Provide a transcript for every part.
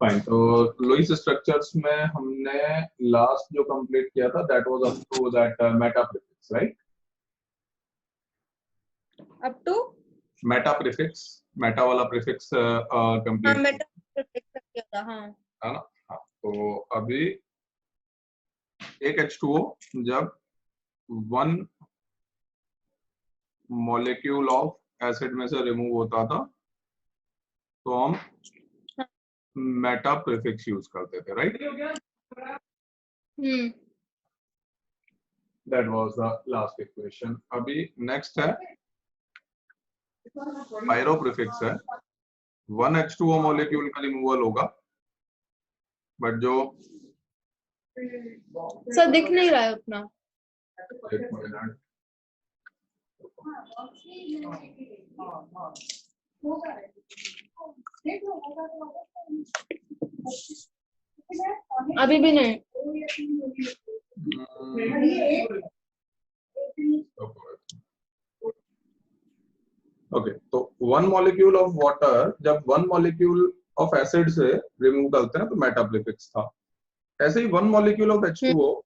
Fine. तो Lewis structures में हमने लास्ट जो कंप्लीट किया था that was up to that meta prefix, right? Up to meta prefix, meta वाला प्रीफिक्स कंप्लीट हाँ मेटा प्रीफिक्स किया था। हाँ है ना? हाँ, तो अभी एक H2O जब वन मॉलिक्यूल ऑफ एसिड में से रिमूव होता था तो हम मेटा प्रीफिक्स यूज करते थे, right? That was the last equation. अभी नेक्स्ट है पायरो प्रीफिक्स है। वन H2O मॉलिक्यूल का रिमूवल होगा, बट जो सर दिख नहीं रहा है उतना। एक मिनट, अभी भी नहीं। ओके, तो वन मॉलिक्यूल ऑफ वाटर जब वन मॉलिक्यूल ऑफ एसिड से रिमूव करते हैं तो मेटा प्रीफिक्स था। ऐसे ही वन मॉलिक्यूल ऑफ H2O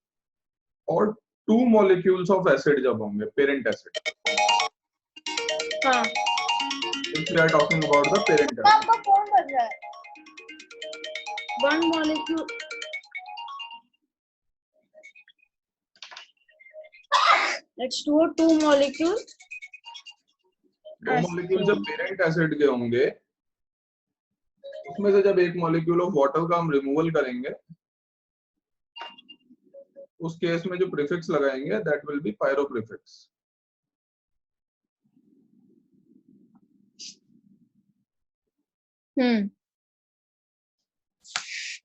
और टू मॉलिक्यूल्स ऑफ एसिड जब होंगे, पेरेंट एसिड, हाँ if we are talking about the parent acid, आपका फोन बज रहा है। One molecule H2O two molecule दो मॉलिक्यूल जब पेरेंट एसिड के होंगे उसमें से जब एक मॉलिक्यूल ऑफ वाटर का हम रिमूवल करेंगे उस केस में जो प्रीफिक्स लगाएंगे that will be pyro prefix,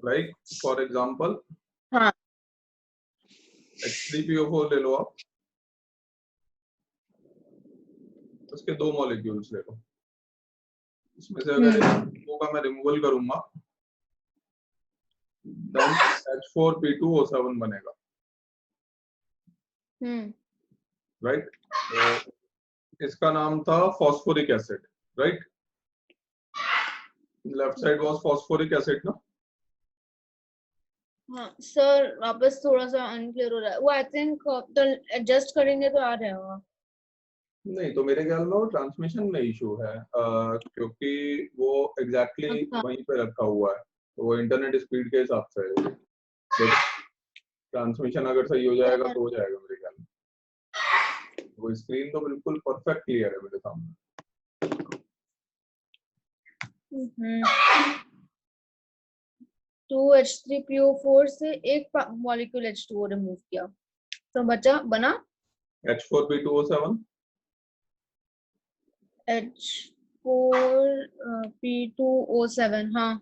like for example हाँ H3PO4 ले लो आप, उसके दो मॉलिक्यूल्स ले लो, इसमें से अगर H2O का मैं रिमूवल करूंगा देन H4P2O7 बनेगा, राइट? तो इसका नाम था phosphoric acid, right? Left side was phosphoric acid ना? हाँ सर वापस थोड़ा सा अनक्लियर हो रहा है वो। आई थिंक तो एडजस्ट करेंगे तो आ जाएगा। नहीं, तो मेरे ख्याल में वो ट्रांसमिशन में इशू है, क्योंकि वो एग्जैक्टली अच्छा। वहीं पे रखा हुआ है, तो वो इंटरनेट स्पीड के हिसाब से है। तो ट्रांसमिशन अगर सही हो जाएगा तो हो जाएगा मेरे ख्याल में। वो स्क्रीन तो बिल्कुल परफेक्ट क्लियर है मेरे सामने। 2H3PO4 से एक मॉलिक्यूल H2O रिमूव किया तो बचा बना H4P2O7 H4P2O7। हाँ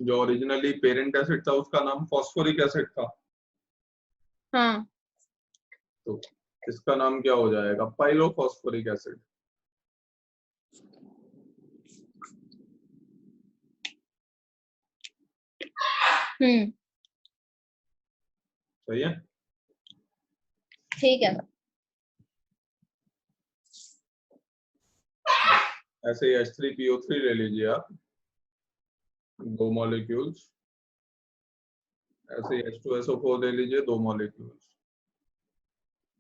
जो ओरिजिनली पेरेंट एसिड था उसका नाम फॉस्फोरिक एसिड था, हाँ तो इसका नाम क्या हो जाएगा? पाइलोफॉस्फोरिक एसिड। सही है? ठीक है। ऐसे ही H3PO3 ले लीजिए आप, दो मॉलिक्यूल्स, ऐसे ही H2SO4 ले लीजिए, दो मॉलिक्यूल्स,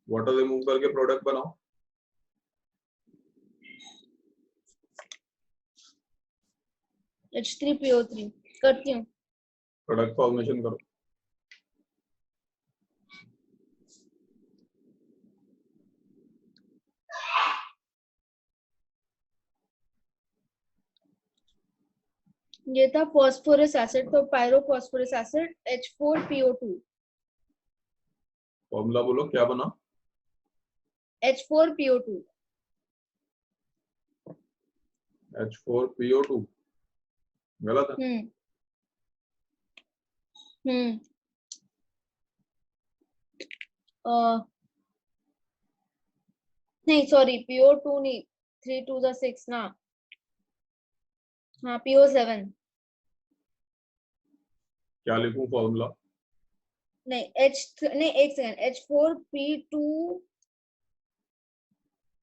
वाटर रिमूव करके प्रोडक्ट बनाओ। H3PO3 करती हूँ। प्रोडक्ट फॉर्मेशन करो। ये था फॉस्फोरस एसिड तो पायरोफॉस्फोरस एसिड H4PO2। फॉर्मूला बोलो क्या बना? H4PO2। H4PO2 गलत है? नहीं सॉरी PO2 नहीं, 3 2 6 ना। हाँ PO7। क्या लिखूं फॉर्मूला? नहीं नहीं एक सेकंड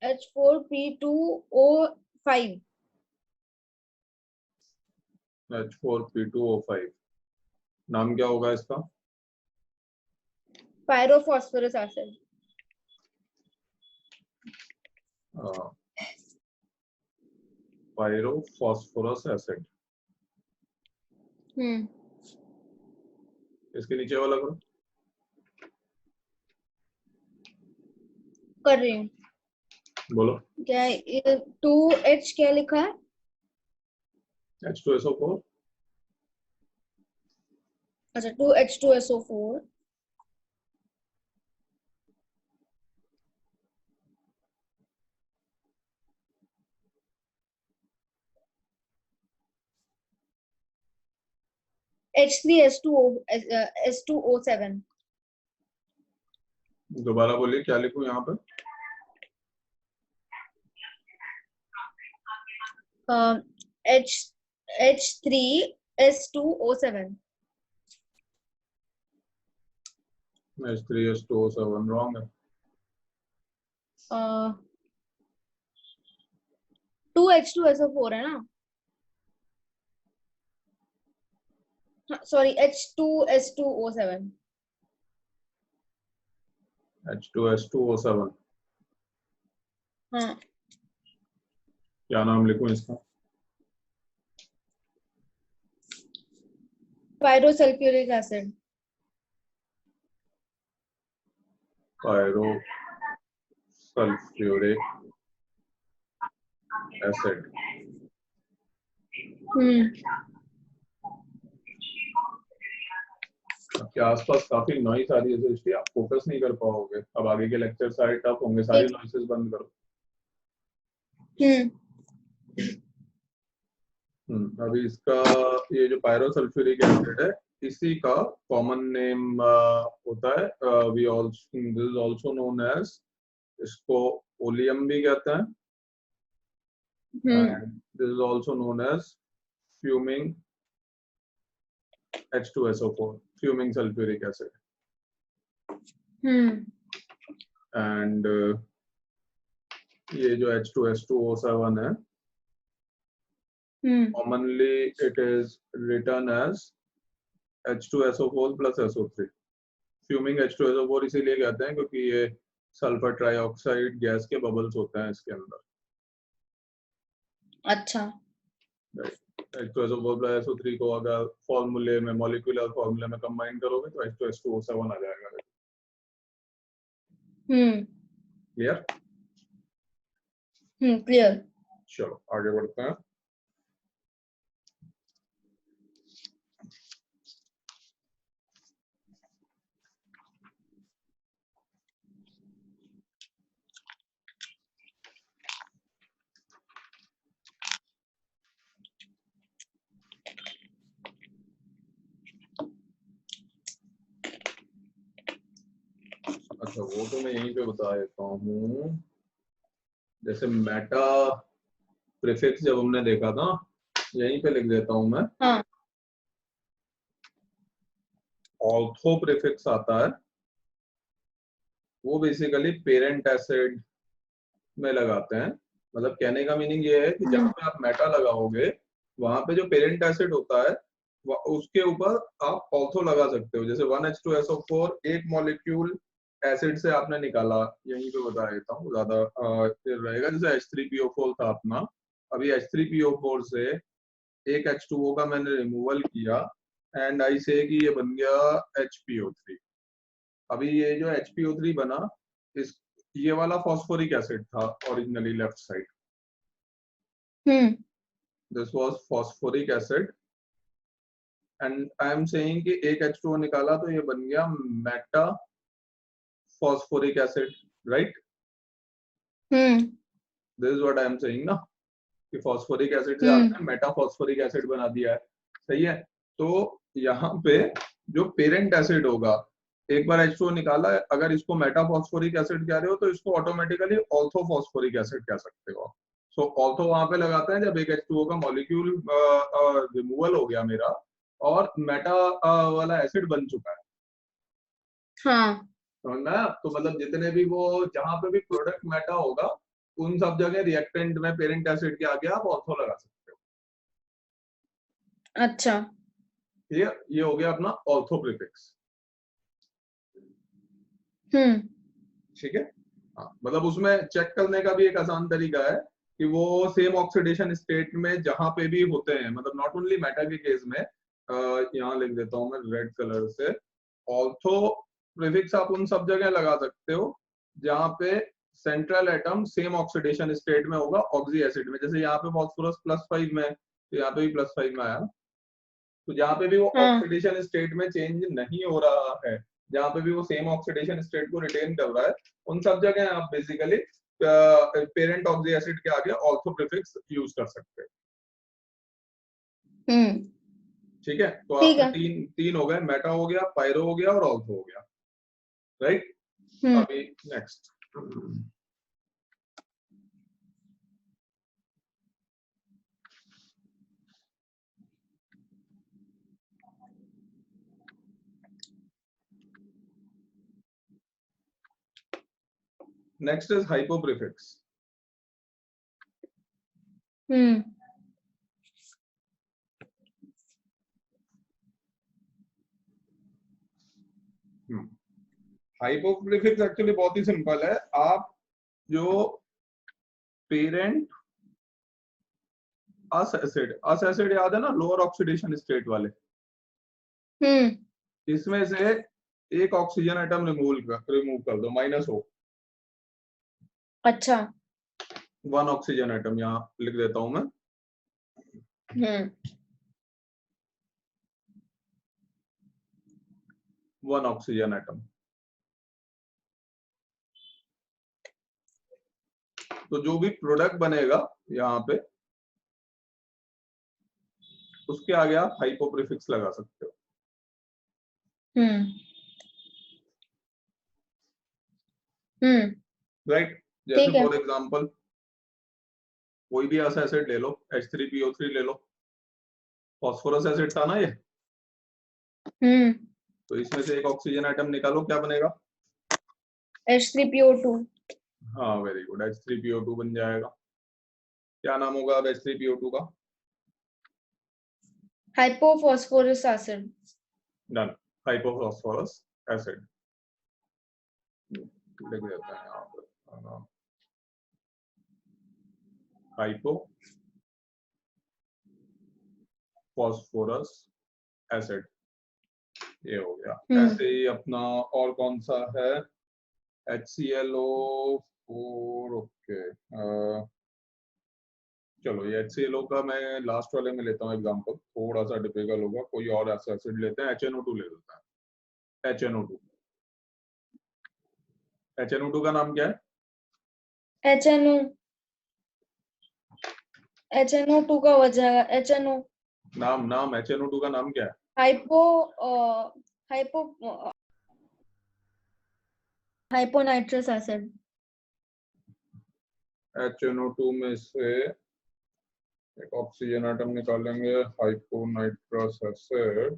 H4P2O5। H4P2O5 नाम क्या होगा इसका? पायरोफॉस्फोरस एसिड। पायरोफॉस्फोरस एसिड। इसके नीचे वाला करो। कर रही हूँ। बोलो। क्या ये 2H क्या लिखा है? H2SO4। अच्छा 2H2SO4। H3S2O7। दोबारा बोलिए, क्या लिखूं यहाँ पे? H3S2O7। H3S2O7 रॉन्ग है। 2H2SO4 है ना? Sorry H2S2O7। H2S2O7। हाँ। क्या नाम लिखूं इसका? Pyrosulphuric acid. Pyrosulphuric acid. आपके आसपास काफी नॉइस आ रही है, इसलिए आप फोकस नहीं कर पाओगे। अब आगे के लेक्चर सारे टफ होंगे, सारी नॉइसेस बंद करो। अभी इसका ये जो पायरोसल्फ्यूरिक एसिड है, इसी का कॉमन नेम होता है, we also this is also known as, इसको ओलियम भी कहते हैं, and this is also known as fuming H2SO4, fuming sulphuric acid. And ये जो H2S2O7 है, commonly it is written as H2SO4 plus SO3। Fuming H2SO4 इसीलिए कहते हैं क्योंकि ये सल्फर ट्राइऑक्साइड गैस के बबल्स होते हैं इसके अंदर। अच्छा। H2SO4 plus SO3 को अगर फॉर्मूले में, मॉलिक्यूलर फॉर्मूले में कंबाइन करोगे तो H2S2O7 आ जाएगा। क्लियर? क्लियर। चलो आगे बढ़ते हैं। अच्छा वो तो मैं यहीं पे बता देता हूँ। जैसे मेटा प्रीफिक्स जब हमने देखा था, यहीं पे लिख देता हूँ मैं। हाँ। ऑल्थो प्रीफिक्स आता है, वो बेसिकली पेरेंट एसिड में लगाते हैं। मतलब कहने का मीनिंग ये है कि जहां पे आप मेटा लगाओगे, वहां पे जो पेरेंट एसिड होता है उसके ऊपर आप ऑल्थो लगा सकते हो। जैसे 1H2SO4 एक मॉलिक्यूल एसिड से आपने निकाला, यहीं पे बता देता हूँ, ज्यादा रहेगा। जैसे H3PO4 था अपना, अभी H3PO4 से एक H2O का मैंने रिमूवल किया, एंड आई से कि ये बन गया HPO3। अभी ये जो HPO3 बना, इस ये वाला फॉस्फोरिक एसिड था originally left side. This was phosphoric acid, and I am saying कि एक H2O निकाला तो ये बन गया Meta phosphoric acid, right? This is what I am saying ना, कि फॉस्फोरिक एसिड से आपने मेटा फॉस्फोरिक एसिड बना दिया है, सही है? तो यहाँ पे जो पेरेंट एसिड होगा, एक बार H2O निकाला, अगर इसको मेटा फॉस्फोरिक एसिड कह रहे हो तो इसको ऑटोमेटिकली ऑल्थो फॉस्फोरिक एसिड कह सकते हो। सो ऑल्थो वहां पे लगाते हैं जब एक H2O का मॉलिक्यूल रिमूवल हो गया मेरा और मेटा वाला एसिड बन चुका है। हाँ। समझ में आया? तो मतलब जितने भी वो जहां पे भी प्रोडक्ट मेटा होगा, उन सब जगह रिएक्टेंट में पेरेंट एसिड के आगे आप ऑर्थो लगा सकते हो। अच्छा ये हो गया अपना ऑर्थो प्रीफिक्स। ठीक है, हाँ, मतलब उसमें चेक करने का भी एक आसान तरीका है कि वो सेम ऑक्सीडेशन स्टेट में जहां पे भी होते हैं, मतलब नॉट ओनली मेटा के केस में, यहाँ लिख देता हूं मैं रेड कलर से, ऑर्थो प्रीफिक्स आप उन सब जगह लगा सकते हो जहां पे central atom same oxidation state में होगा ऑक्सी एसिड में। जैसे यहाँ पे फॉस्फोरस +5 में, तो यहाँ पे भी +5 में आया ना, तो जहाँ पे भी वो हाँ ऑक्सीडेशन स्टेट में चेंज नहीं हो रहा है, जहाँ पे भी वो सेम ऑक्सीडेशन स्टेट को रिटेन कर रहा है, उन सब जगह आप बेसिकली पेरेंट ऑक्सी एसिड के आगे ऑर्थो प्रीफिक्स यूज कर सकते हैं। ठीक है, तो ठीक आपके है। तीन हो गए, मेटा हो गया, पायरो हो गया और ऑर्थो हो गया, राइट। अभी next next is hypo prefix. Hypo prefix actually बहुत ही सिंपल है। आप जो पेरेंट अस एसिड याद है ना, लोअर ऑक्सीडेशन स्टेट वाले, इसमें से एक ऑक्सीजन एटम रिमूव कर दो, -O। अच्छा 1 ऑक्सीजन एटम यहाँ लिख देता हूं मैं। 1 ऑक्सीजन एटम, तो जो भी प्रोडक्ट बनेगा यहाँ पे, उसके आगे आप हाइपो प्रीफिक्स लगा सकते हो। राइट, जैसे ठीक है। फॉर एग्जांपल कोई भी ऐसा एसिड ले लो, H3PO3 ले लो, फॉस्फोरस एसिड था ना ये, तो इसमें से एक ऑक्सीजन एटम निकालो, क्या बनेगा? H3PO2। हाँ वेरी गुड, H3PO2 बन जाएगा। क्या नाम होगा अब H3PO2 का? Hypophosphorous acid. Done, hypophosphorous acid लिख देते हैं यहाँ पर, हाइपोफॉस्फोरस एसिड, ये हो गया। ऐसे ही अपना और कौन सा है, HClO4, ओके। चलो ये HClO का मैं लास्ट वाले में लेता हूँ एग्जांपल, थोड़ा सा डिफिकल्ट होगा, कोई और ऐसा एसिड लेते हैं, HNO2 ले लेते हैं। HNO2, HNO2 का नाम क्या है? HNO2 का हो जाएगा HNO। नाम HNO2 का नाम क्या है? Hyponitrous acid. HNO2 में से एक ऑक्सीजन एटम निकालेंगे, हाइपोनाइट्रस एसिड।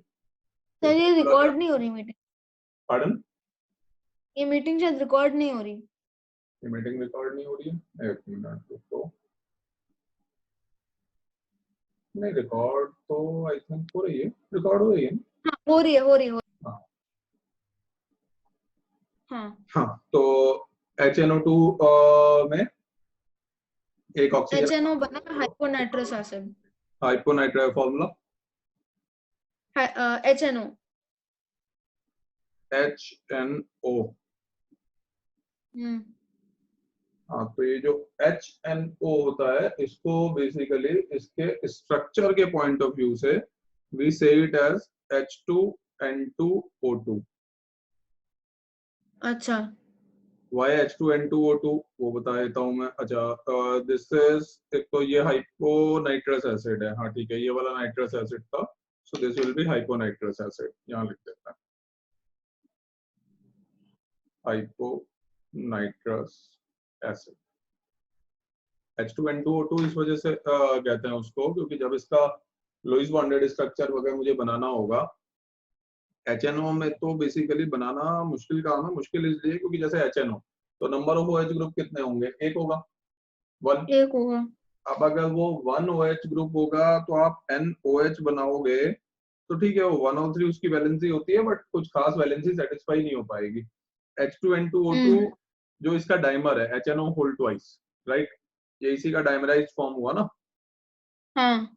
सर ये रिकॉर्ड नहीं हो रही मीटिंग। पार्डन? ये मीटिंग शायद रिकॉर्ड नहीं हो रही। ये मीटिंग रिकॉर्ड नहीं हो रही है, एक मिनट रुको। नहीं, रिकॉर्ड तो आई थिंक हो रही है, रिकॉर्ड हो रही है। हाँ हो रही है, हो रही है। हाँ हाँ हाँ, तो HNO2 में एक ऑक्सीजन, HNO बना hyponitrous acid. Hyponitrile formula HNO। HNO। हम्म हाँ, तो ये जो HNO होता है, इसको बेसिकली इसके स्ट्रक्चर के पॉइंट ऑफ व्यू से वी से इट एज H2N2O2। अच्छा Why H2N2O2 वो बता देता हूँ मैं। अच्छा, दिस इज, एक तो ये हाइपोनाइट्रस एसिड है, हाँ ठीक है, ये वाला नाइट्रस एसिड था, so this will be hyponitrous acid, यहाँ लिख देता है हाइपोनाइट्रस एसिड। H2N2O2 इस वजह से कहते हैं उसको, क्योंकि जब इसका लुईस बॉन्डेड स्ट्रक्चर वगैरह मुझे बनाना होगा, HNO में तो बेसिकली बनाना मुश्किल काम है। मुश्किल इसलिए क्योंकि जैसे HNO, तो नंबर ऑफ OH ग्रुप कितने होंगे? एक होगा, 1। एक होगा। अब अगर वो 1 OH ग्रुप होगा तो आप NOH बनाओगे तो ठीक है, वो 1 और 3 उसकी वैलेंसी होती है, बट कुछ खास वैलेंसी सेटिस्फाई नहीं हो पाएगी। H2N2O2 जो इसका डाइमर है HNO होल ट्वाइस, राइट, ये इसी का डाइमराइज फॉर्म हुआ ना। हाँ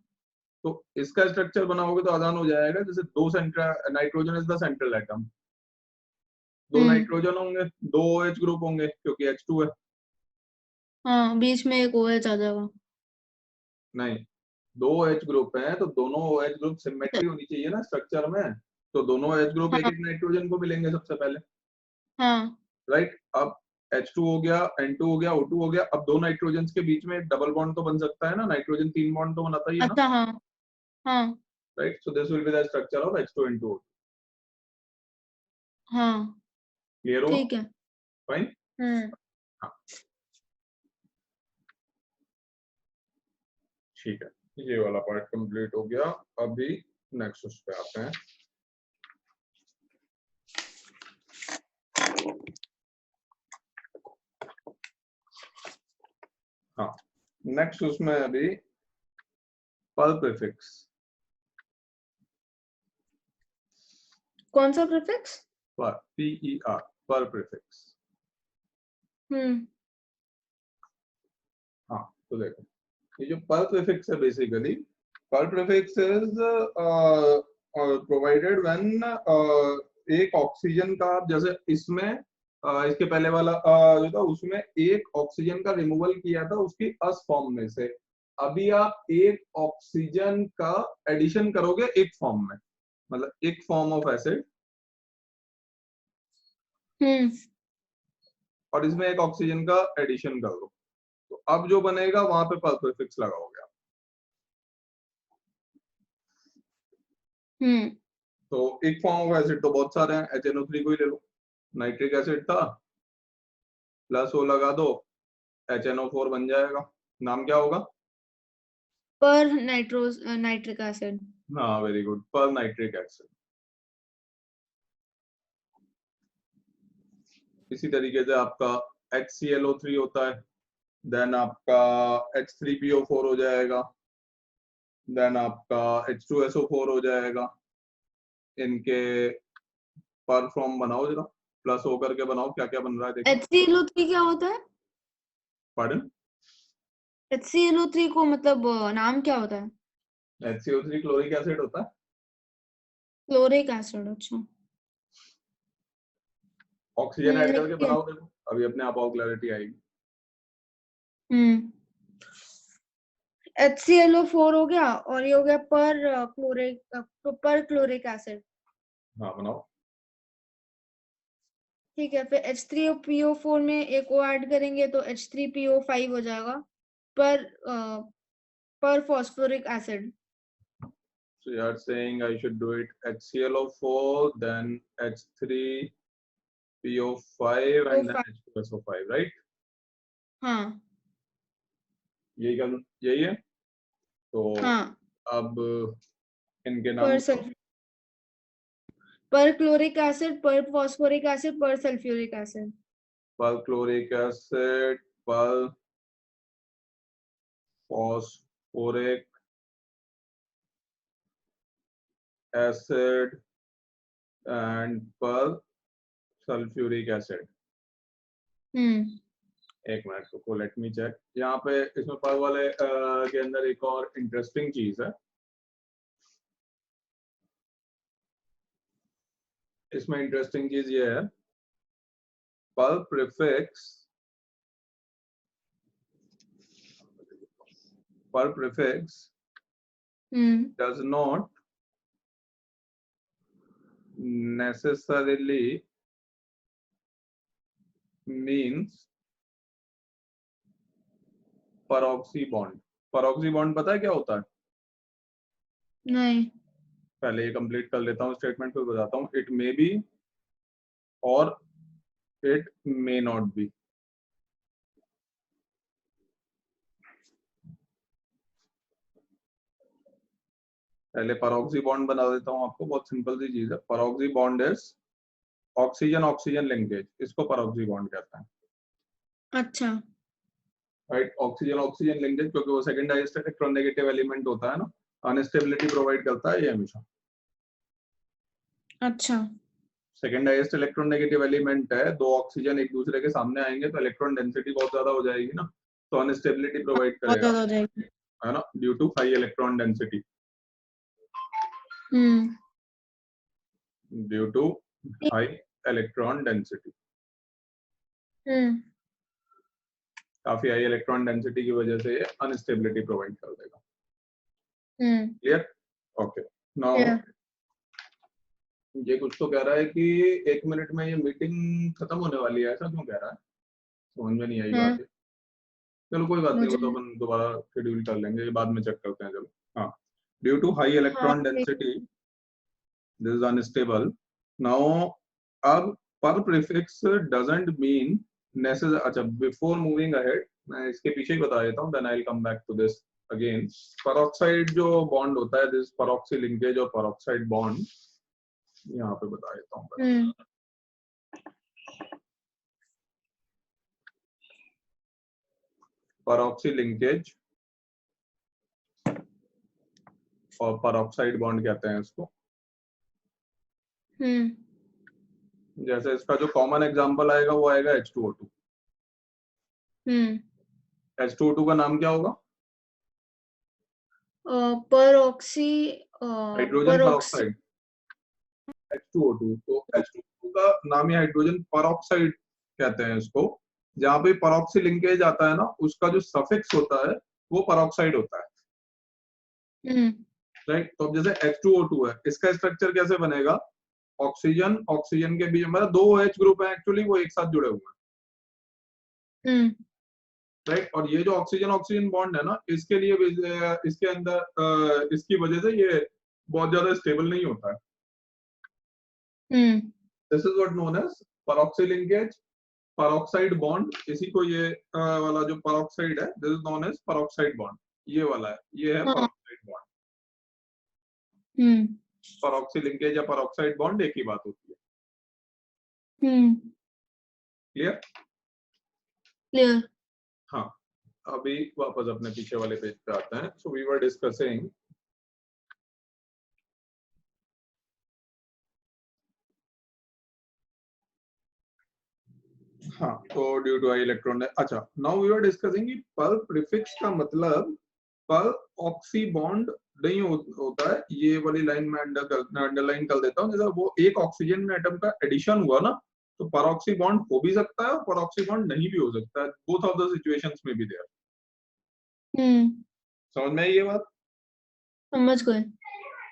तो इसका स्ट्रक्चर बनाओगे तो आसान हो जाएगा, जैसे दो central nitrogen is the central atom, दो नाइट्रोजन होंगे, दो OH ग्रुप होंगे क्योंकि H2 है। हाँ, बीच में एक OH आ जाएगा। नहीं, दो OH ग्रुप हैं तो दोनों OH ग्रुप सिमेट्री होनी चाहिए ना स्ट्रक्चर में, तो दोनों OH ग्रुप एक हाँ एक नाइट्रोजन को मिलेंगे सबसे पहले, हाँ राइट। अब H2 हो गया, N2 हो गया, O2 हो गया, अब दो नाइट्रोजन के बीच में एक डबल बॉन्ड तो बन सकता है ना, नाइट्रोजन 3 बॉन्ड तो बनाता ही है ना, अच्छा। हाँ हाँ right. So this will be the structure of H2N2O2। हाँ क्लियर हुआ? ठीक है। फाइन। हम्म हाँ ठीक है, ये वाला पार्ट कंप्लीट हो गया। अभी नेक्स्ट उस पे आते हैं। हाँ, नेक्स्ट उसमें अभी पर्ल प्रीफिक्स। कौन सा प्रीफिक्स? PER, Perl prefix. हाँ तो देखो, ये जो पर्ल प्रीफिक्स है basically, per prefix is provided when एक ऑक्सीजन का, जैसे इसमें इसके पहले वाला जो था उसमें एक ऑक्सीजन का रिमूवल किया था उसकी अस फॉर्म में से, अभी आप एक ऑक्सीजन का एडिशन करोगे एक फॉर्म में, मतलब एक फॉर्म ऑफ एसिड, और इसमें एक ऑक्सीजन का एडिशन कर दो, तो अब जो बनेगा वहां पे पर्ल प्रीफिक्स लगाओगे आप। तो एक फॉर्म ऑफ एसिड तो बहुत सारे हैं, HNO3 को ही ले लो, नाइट्रिक एसिड था, प्लस वो लगा दो, HNO4 बन जाएगा। नाम क्या होगा? पर नाइट्रिक एसिड। हाँ वेरी गुड, पर नाइट्रिक एसिड। इसी तरीके से आपका HClO3 होता है, देन आपका H3PO4 हो जाएगा, देन आपका H2SO4 हो जाएगा। इनके पर फॉर्म बनाओ जरा, प्लस हो करके बनाओ, क्या क्या बन रहा है देखो। HClO3 क्या होता है? पार्डन? HClO3 को मतलब नाम क्या होता है? HCO3 क्लोरिक एसिड होता है। Chloric acid. अच्छा। ऑक्सीजन ऐड करके लिखती हूँ। बनाओ, देखो अभी अपने आप और क्लैरिटी आएगी। HClO4 हो गया, और ये हो गया पर क्लोरिक एसिड। हाँ बनाओ। ठीक है, फिर H3PO4 में एक O ऐड करेंगे तो H3PO5 हो जाएगा, पर phosphoric acid. So you are saying I should do it HClO4, then H3PO5 and then H2SO5, right? हाँ यही है। तो हाँ। अब इनके नाम पर क्लोरिक एसिड, पर फॉस्फोरिक एसिड, पर सल्फ्यूरिक एसिड। पर क्लोरिक एसिड, पर फॉस्फोरिक एसिड एंड पर सल्फ्यूरिक एसिड। एक मिनट रुको, लेट मी चेक। यहाँ पे इसमें पर वाले के अंदर एक और इंटरेस्टिंग चीज है। इसमें इंटरेस्टिंग चीज ये है, पर prefix does not necessarily means peroxy bond। peroxy bond पता है क्या होता है? नहीं। पहले ये कंप्लीट कर लेता हूँ स्टेटमेंट, फिर बताता हूँ। इट मे बी और इट मे नॉट बी। पहले peroxy bond बना देता हूँ आपको, बहुत सिंपल सी चीज है। peroxy bond is oxygen oxygen linkage, इसको peroxy bond कहते हैं। अच्छा। राइट, ऑक्सीजन ऑक्सीजन लिंकेज, क्योंकि वो सेकंड हाईएस्ट इलेक्ट्रोनेगेटिव एलिमेंट होता है ना, अनस्टेबिलिटी प्रोवाइड करता है ये हमेशा। अच्छा, सेकंड हाईएस्ट इलेक्ट्रोनेगेटिव एलिमेंट है, दो ऑक्सीजन एक दूसरे के सामने आएंगे तो इलेक्ट्रॉन डेंसिटी बहुत ज्यादा हो जाएगी ना, तो अनस्टेबिलिटी प्रोवाइड बहुत करेगा, ज्यादा हो जाएगी। है ना, due to high electron density, due to high electron density. काफी हाई इलेक्ट्रॉन डेंसिटी की वजह से ये अनस्टेबिलिटी प्रोवाइड कर देगा। क्लियर? ओके, नाउ ये कुछ तो कह रहा है कि 1 मिनट में ये मीटिंग खत्म होने वाली है, ऐसा क्यों कह रहा है, समझ में नहीं आई बात है। चलो कोई बात नहीं, वो तो अपन दोबारा शेड्यूल कर लेंगे, ये बाद में चेक करते हैं। चलो, हाँ, due to high electron density this is unstable. Now अब per prefix doesn't mean necessary, अच्छा बिफोर मूविंग अहेड मैं इसके पीछे ही बता देता हूँ, then I will come back to this again. Peroxide जो बॉन्ड होता है, दिस पेरोक्सी लिंकेज और पेरोक्साइड बॉन्ड, यहाँ पे बता देता हूँ। पेरोक्सी लिंकेज और पेरोक्साइड बॉन्ड कहते हैं इसको। जैसे इसका जो कॉमन एग्जांपल आएगा वो आएगा H2O2। H2O2 का नाम क्या होगा? Peroxy hydrogen peroxide, H2O2। तो H2O2 का नाम ही हाइड्रोजन पेरोक्साइड कहते हैं इसको। जहाँ पे पेरोक्सी लिंकेज आता है ना, उसका जो सफिक्स होता है वो पेरोक्साइड होता है, राइट। तो अब जैसे H2O2 है, इसका स्ट्रक्चर कैसे बनेगा? ऑक्सीजन ऑक्सीजन के बीच में दो OH ग्रुप है एक्चुअली, वो एक साथ जुड़े हुए हैं, राइट। और ये जो ऑक्सीजन ऑक्सीजन बॉन्ड है ना, इसके लिए इसके अंदर इसकी वजह से ये बहुत ज्यादा स्टेबल नहीं होता है। This is what known as peroxy linkage, peroxide bond. इसी को ये वाला जो पेरोक्साइड है, this is known as peroxide bond. ये वाला है, ये है पेरोक्साइड बॉन्ड। पेरोक्सी लिंकेज या पेरोक्साइड बॉन्ड एक ही बात होती है। क्लियर? क्लियर। हाँ, अभी वापस अपने पीछे वाले पेज पे आते हैं। सो वी वर डिस्कसिंग हाँ, तो ड्यू टू हाई इलेक्ट्रॉन, अच्छा नाउ वी आर डिस्कसिंग कि पर प्रीफिक्स का मतलब पर ऑक्सी बॉन्ड नहीं होता है। ये वाली लाइन में अंडरलाइन कर देता हूँ। जैसे वो एक ऑक्सीजन में एटम का एडिशन हुआ ना, तो परऑक्सी बॉन्ड हो भी सकता है और परऑक्सी बॉन्ड नहीं भी हो सकता है। बोथ ऑफ द सिचुएशंस में भी देयर। समझ में आई ये बात? समझ गए।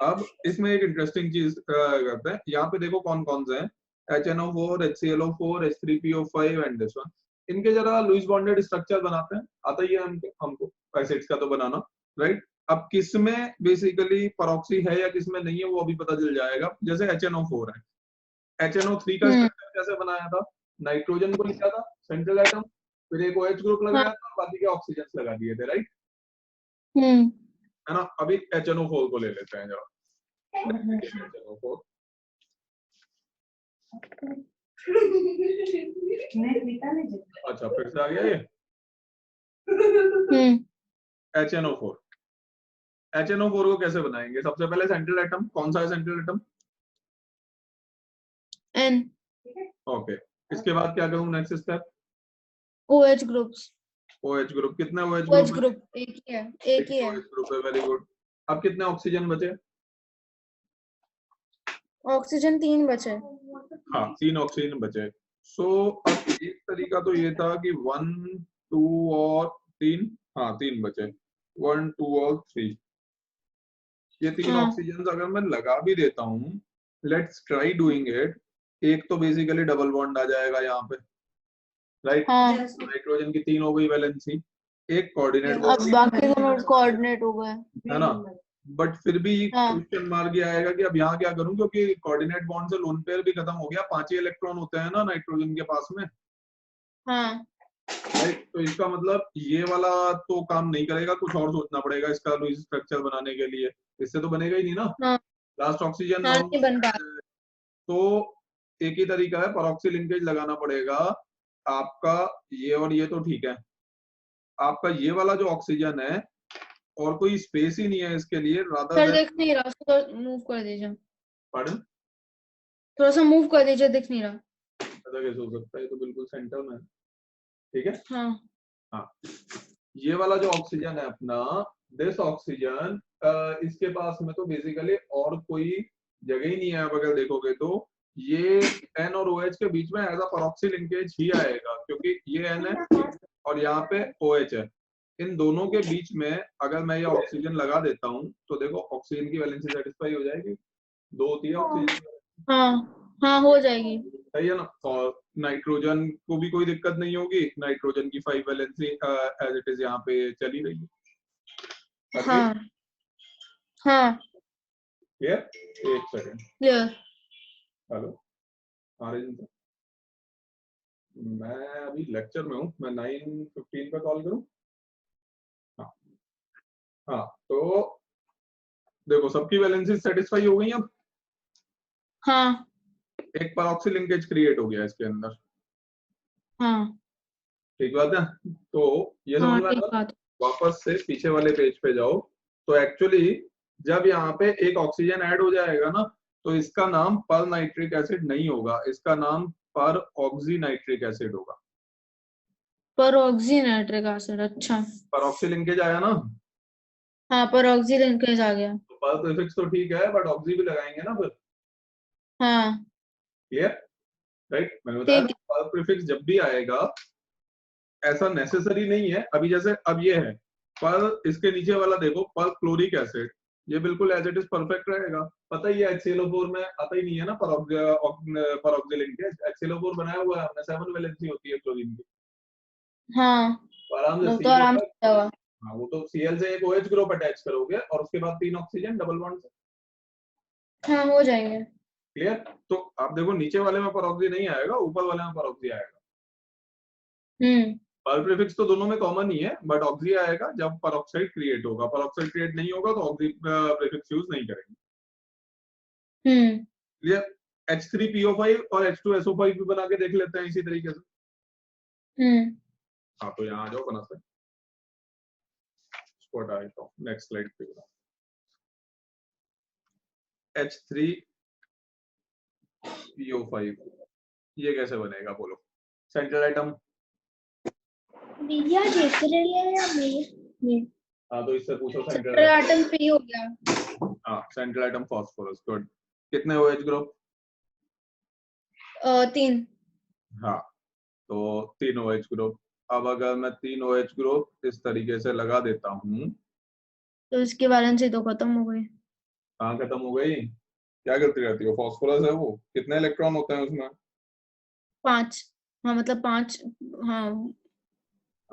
अब इसमें एक इंटरेस्टिंग चीज करते हैं। यहाँ पे देखो कौन कौन से हैं, HNO4, HClO4, H3PO5 and this one. इनके जरा लुईस बॉन्डेड स्ट्रक्चर बनाते हैं, आता ही है हमको एसिड्स का तो बनाना, राइट। अब किसमें बेसिकली परऑक्सी है या किसमें नहीं है वो अभी पता चल जाएगा। जैसे HNO4 है, HNO3 का स्ट्रक्चर कैसे बनाया था? नाइट्रोजन को लिया था सेंट्रल एटम, फिर एक OH ग्रुप लगाया था, बाकी के ऑक्सीजन लगा दिए थे, राइट, है ना। अभी HNO4 को ले लेते हैं जरा। HNO4 अच्छा, फिर से आ गया ये HNO4। HNO4 को कैसे बनाएंगे? सबसे पहले सेंट्रल एटम, कौन सा है सेंट्रल एटम? N। ओके, इसके बाद क्या करूं next step? OH groups. OH group, कितने OH OH ग्रुप? ग्रुप एक ही है, एक ही है। OH ग्रुप है, वेरी गुड। अब कितने ऑक्सीजन बचे? ऑक्सीजन 3 बचे। हाँ, 3 ऑक्सीजन बचे। सो अब एक तरीका तो ये था कि 1 2 और 3, हाँ 3 बचे, 1 2 और 3। ये 3 ऑक्सीजन अगर मैं लगा भी देता हूँ, लेट्स ट्राई डूइंग इट, एक तो बेसिकली डबल बॉन्ड आ जाएगा यहाँ पे, राइट। नाइट्रोजन की 3 हो गई वैलेंसी, एक कोऑर्डिनेट अब बाकी दोनों कोऑर्डिनेट हो गए, है ना। बट फिर भी क्वेश्चन मार्क ये आएगा कि अब यहाँ क्या करूं, क्योंकि कोऑर्डिनेट बॉन्ड से लोन पेयर भी खत्म हो गया, 5 ही इलेक्ट्रॉन होते हैं ना नाइट्रोजन के पास में, राइट। तो इसका मतलब ये वाला तो काम नहीं करेगा, कुछ और सोचना पड़ेगा इसका लुईस स्ट्रक्चर बनाने के लिए। इससे तो बनेगा ही नहीं ना, लास्ट ऑक्सीजन नहीं बन रहा। तो एक ही तरीका है, पेरोक्सी लिंकेज लगाना पड़ेगा आपका। ये और ये तो ठीक है, आपका ये वाला जो ऑक्सीजन है और कोई स्पेस ही नहीं है इसके लिए, रादर सर देन, दिख नहीं रहा, उसको मूव कर दीजिए, पार्डन, थोड़ा सा मूव कर दीजिए, दिख नहीं रहा। ऐसा कैसे हो सकता है, ये तो बिल्कुल सेंटर में है। ठीक है, हाँ हाँ, ये वाला जो ऑक्सीजन है अपना, दिस ऑक्सीजन, इसके पास में तो बेसिकली और कोई जगह ही नहीं है। आप अगर देखोगे तो ये N और OH के बीच में एज अ परऑक्सी लिंकेज ही आएगा, क्योंकि ये N है और यहाँ पे OH है। इन दोनों के बीच में अगर मैं ये ऑक्सीजन लगा देता हूँ तो देखो ऑक्सीजन की वैलेंसी सेटिस्फाई हो जाएगी, 2 होती है ऑक्सीजन। हाँ हाँ हो जाएगी। सही है ना। और नाइट्रोजन को भी कोई दिक्कत नहीं होगी, नाइट्रोजन की 5 वैलेंसी एज इट इज यहाँ पे चली रही है। हाँ हाँ क्लियर? एक सेकंड, क्लियर। हेलो, आर्यन, मैं अभी लेक्चर में हूँ, मैं 9:15 पे कॉल करूँ? हाँ हाँ, तो देखो सबकी वैलेंसी सेटिस्फाई हो गई। अब हाँ एक परऑक्सी लिंकेज क्रिएट हो गया इसके अंदर। हाँ ठीक बात है, तो ये हाँ समझ में ठीक आता। बात। वापस से पीछे वाले पेज पे जाओ, तो एक्चुअली जब यहाँ पे एक ऑक्सीजन ऐड हो जाएगा ना, तो इसका नाम पर नाइट्रिक एसिड नहीं होगा, इसका नाम पर ऑक्सी नाइट्रिक एसिड होगा। पर ऑक्सी नाइट्रिक एसिड, अच्छा। परऑक्सी लिंकेज आया ना, हाँ पर ऑक्सी लिंकेज आ गया। तो पर प्रीफिक्स तो ठीक है, बट ऑक्सी भी लगाएंगे ना फिर। हाँ क्लियर? राइट, मैंने बताया ठीक है। पर प्रीफिक्स जब भी आएगा ऐसा नेसेसरी नहीं है। अभी जैसे अब ये है, पर इसके नीचे वाला देखो, पर क्लोरिक एसिड, ये बिल्कुल एज इट इज परफेक्ट रहेगा। पता ही है HClO4 में आता ही नहीं है ना परऑक्सी लिंकेज, HClO4 बनाया हुआ है हमने, 7 वैलेंसी होती है क्लोरीन की, हाँ तो आराम से वो तो सील आराम होता है। से हो जाएगा। हाँ, वो तो Cl से एक OH ग्रुप अटैच करोगे और उसके बाद 3 ऑक्सीजन डबल बॉन्ड से। हाँ हो जाएंगे। क्लियर? तो आप देखो नीचे वाले में परऑक्सी नहीं आएगा, ऊपर वाले में परऑक्सी आएगा। हम्म पर प्रीफिक्स तो दोनों में कॉमन ही है, बट ऑक्सी आएगा जब परऑक्साइड क्रिएट होगा। परऑक्साइड क्रिएट नहीं होगा तो ऑक्सी प्रीफिक्स यूज नहीं करेंगे। हम्म क्लियर? H3PO5 और H2SO5 भी बना के देख लेते हैं इसी तरीके से। हम्म हाँ, तो यहाँ आ जाओ बना सकते, इसको हटा देता हूँ, नेक्स्ट स्लाइड पे बना। H3PO5 ये कैसे बनेगा बोलो? सेंट्रल एटम, भैया देख रहे हैं या मैं? हाँ तो इससे पूछो central central atom. Atom P हो गया। हाँ, सेंट्रल एटम फास्फोरस, गुड। कितने OH ग्रुप? 3। हाँ, तो 3 OH ग्रुप। अब अगर मैं 3 OH ग्रुप इस तरीके से लगा देता हूँ, तो इसकी वैलेंसी तो खत्म हो गई। कहाँ खत्म हो गई? क्या करती रहती हो? फास्फोरस है वो, कितने इलेक्ट्रॉन होते हैं उसमें? 5। हाँ मतलब 5। हाँ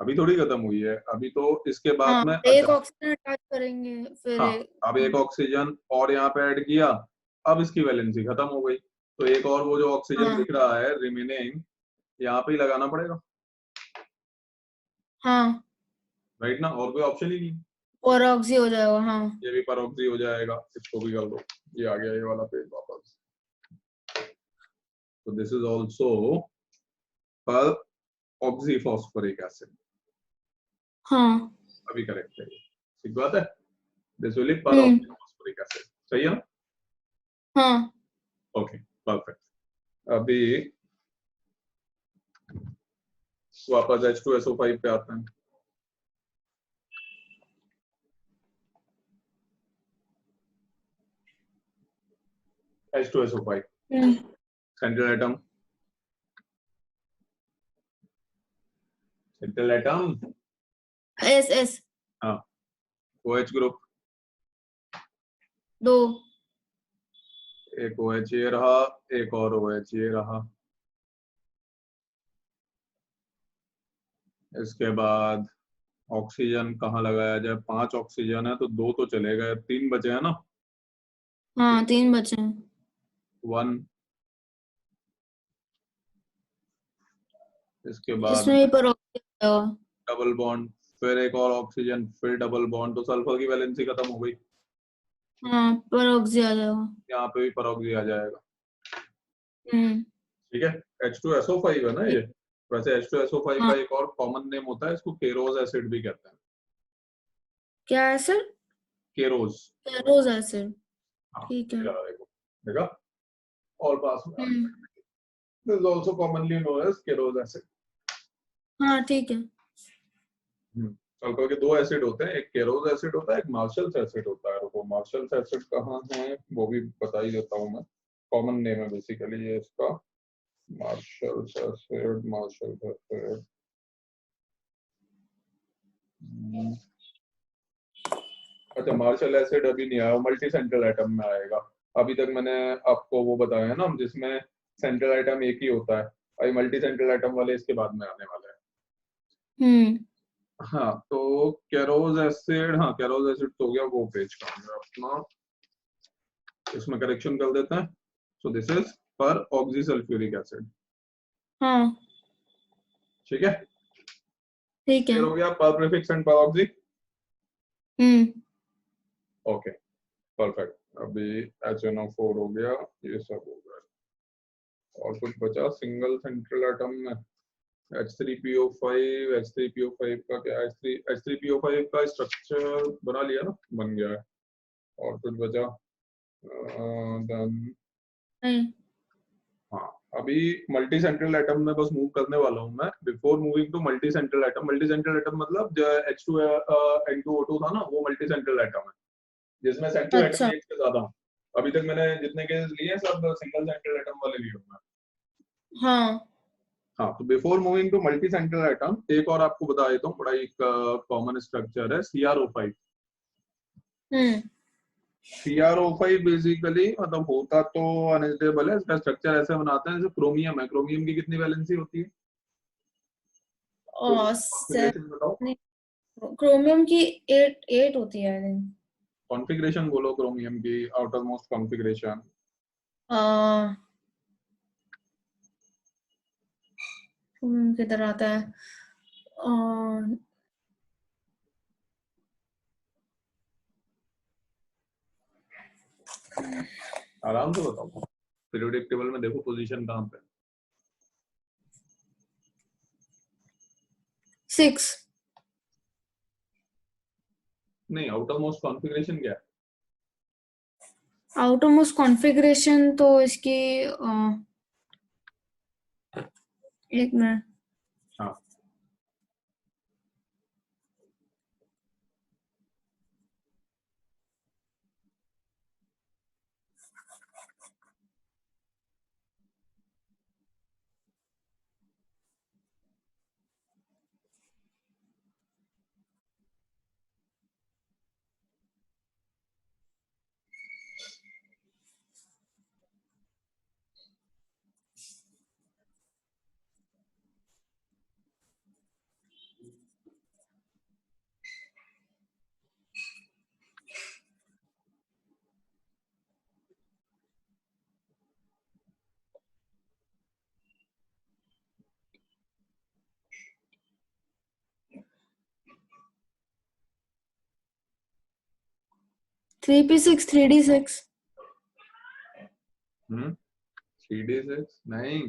अभी थोड़ी खत्म हुई है, अभी तो इसके बाद हाँ में एक अच्छा, ऑक्सीजन अटैच करेंगे फिर हाँ, अब एक ऑक्सीजन और यहाँ पे ऐड किया, अब इसकी वैलेंसी खत्म हो गई, तो एक और वो जो ऑक्सीजन हाँ दिख रहा है रिमेनिंग, यहाँ पे ही लगाना पड़ेगा। हाँ राइट ना, और कोई ऑप्शन ही नहीं। और ऑक्सी हो जाएगा। हाँ ये भी परऑक्सी हो जाएगा, इसको भी कर दो, ये आ गया ये वाला पेज वापस। तो दिस इज ऑल्सो पर ऑक्सी फॉस्फोरिक एसिड, हाँ अभी करेक्ट है, ठीक बात है। दिस विल बी पर हम्म ऑक्सी फॉस्फोरिक एसिड, सही है ना? हाँ ओके, परफेक्ट। अभी वापस H2SO5 पे आते हैं। H2SO5 central atom, central atom, S S हाँ, OH ग्रुप, 2। एक OH ये रहा, एक और OH ये रहा। इसके बाद ऑक्सीजन कहाँ लगाया जाए? 5 ऑक्सीजन है तो 2 तो चले गए, 3 बचे हैं ना। हाँ 3 बचे हैं। 1, इसके बाद इसमें भी पर ऑक्सी हो जाएगा। डबल बॉन्ड, फिर एक और ऑक्सीजन, फिर डबल बॉन्ड, तो सल्फर की वैलेंसी खत्म हो गई। हाँ पर ऑक्सी आ जाएगा। यहाँ पे भी परऑक्सी आ जाएगा। हम्म ठीक है, H2SO5 है ना ये। वैसे H2SO5 हाँ का एक और कॉमन नेम होता है, इसको केरोज एसिड भी कहते हैं। क्या एसिड? केरोज। फेरोज एसिड। हाँ, ठीक है। देखा, और पास में आ गया। This is also commonly known as Caro's acid. हाँ ठीक है। अल्कोहल के दो एसिड होते हैं, एक केरोज एसिड होता है, एक मार्शल्स एसिड होता है। वो मार्शल्स एसिड कहाँ है वो भी बता ही देता हूँ मैं। कॉमन नेम है बेसिकली ये इसका, मार्शल्स एसिड, मार्शल्स एसिड। अच्छा, मार्शल एसिड अभी नहीं आया, मल्टी सेंट्रल एटम में आएगा। अभी तक मैंने आपको वो बताया है ना, जिसमें सेंट्रल एटम एक ही होता है। अभी मल्टी सेंट्रल एटम वाले इसके बाद में आने वाले हैं। हाँ, तो केरोज एसिड, हाँ केरोज एसिड तो हो गया, वो पेज का अपना, इसमें करेक्शन कर देते हैं। सो दिस इज पर ऑक्सीसल्फ्यूरिक एसिड। हाँ ठीक है, ठीक है। क्लियर हो गया, पर प्रीफिक्स एंड पर ऑक्सी। Okay, perfect. अभी HNO4 हो गया, ये सब हो गया। और कुछ बचा सिंगल सेंट्रल एटम में? H3PO5, H3PO5 का क्या, H3PO5 का स्ट्रक्चर बना लिया ना, बन गया है। और कुछ बचा? नहीं। हाँ, अभी मल्टी सेंट्रल एटम में बस मूव करने वाला हूँ मैं। Before moving to multi central atom, multi central atom मतलब जो H2N2O2 था ना, वो मल्टी सेंट्रल एटम है, जिसमें सेंट्रो एटम अच्छा। एक से ज्यादा हूँ। अभी तक मैंने जितने केस लिए सब सिंगल सेंट्रल एटम वाले लिए हुए हैं। हाँ। हाँ, तो before moving to multi central atom एक और आपको बता देता हूँ, बड़ा एक कॉमन स्ट्रक्चर है CrO5। CrO5 बेसिकली मतलब होता तो अनस्टेबल है, इसका स्ट्रक्चर ऐसे बनाते हैं जैसे क्रोमियम है। क्रोमियम की कितनी वैलेंसी होती है? और कॉन्फ़िगरेशन बताओ। क्रोमियम की 8 होती है आई कॉन्फ़िगरेशन बोलो क्रोमियम की, आउटर मोस्ट कॉन्फ़िगरेशन। थिंक। किधर आता है? आराम से बताओ, पीरियोडिक टेबल में देखो पोजीशन कहाँ पे। 6। नहीं, आउटर मोस्ट कॉन्फ़िगरेशन क्या है? आउटर मोस्ट कॉन्फ़िगरेशन तो इसकी एक मिनट। हाँ, three P six 3D6। 3D6 नहीं,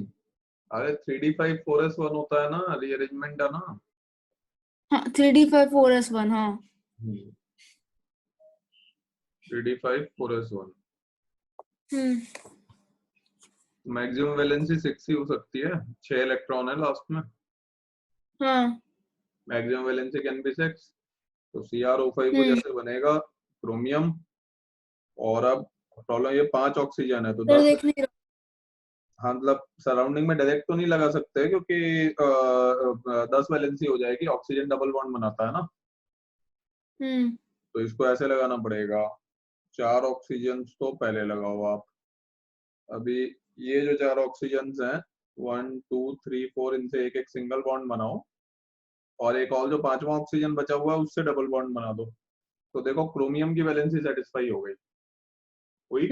अरे 3D5 4S1 होता है ना, रीअरेंजमेंट है ना। हाँ 3D5 4S1 हाँ। 3D5 4S1 हम्म। मैक्सिमम वैलेंसी 6 ही हो सकती है, 6 इलेक्ट्रॉन है लास्ट में। हाँ। Maximum valency can be 6। तो CrO5 को हम्म। जैसे बनेगा क्रोमियम, और अब प्रॉब्लम ये 5 ऑक्सीजन है तो फिर 10। देख नहीं रहा। हाँ, मतलब सराउंडिंग में डायरेक्ट तो नहीं लगा सकते क्योंकि 10 वैलेंसी हो जाएगी, ऑक्सीजन डबल बॉन्ड बनाता है ना। हम्म। तो इसको ऐसे लगाना पड़ेगा, 4 ऑक्सीजन तो पहले लगाओ आप। अभी ये जो 4 ऑक्सीजन हैं, 1 2 3 4, इनसे एक एक सिंगल बॉन्ड बनाओ, और एक और जो 5वां ऑक्सीजन बचा हुआ है उससे डबल बॉन्ड बना दो। तो देखो क्रोमियम की वैलेंसी सेटिस्फाई हो गई, हुई?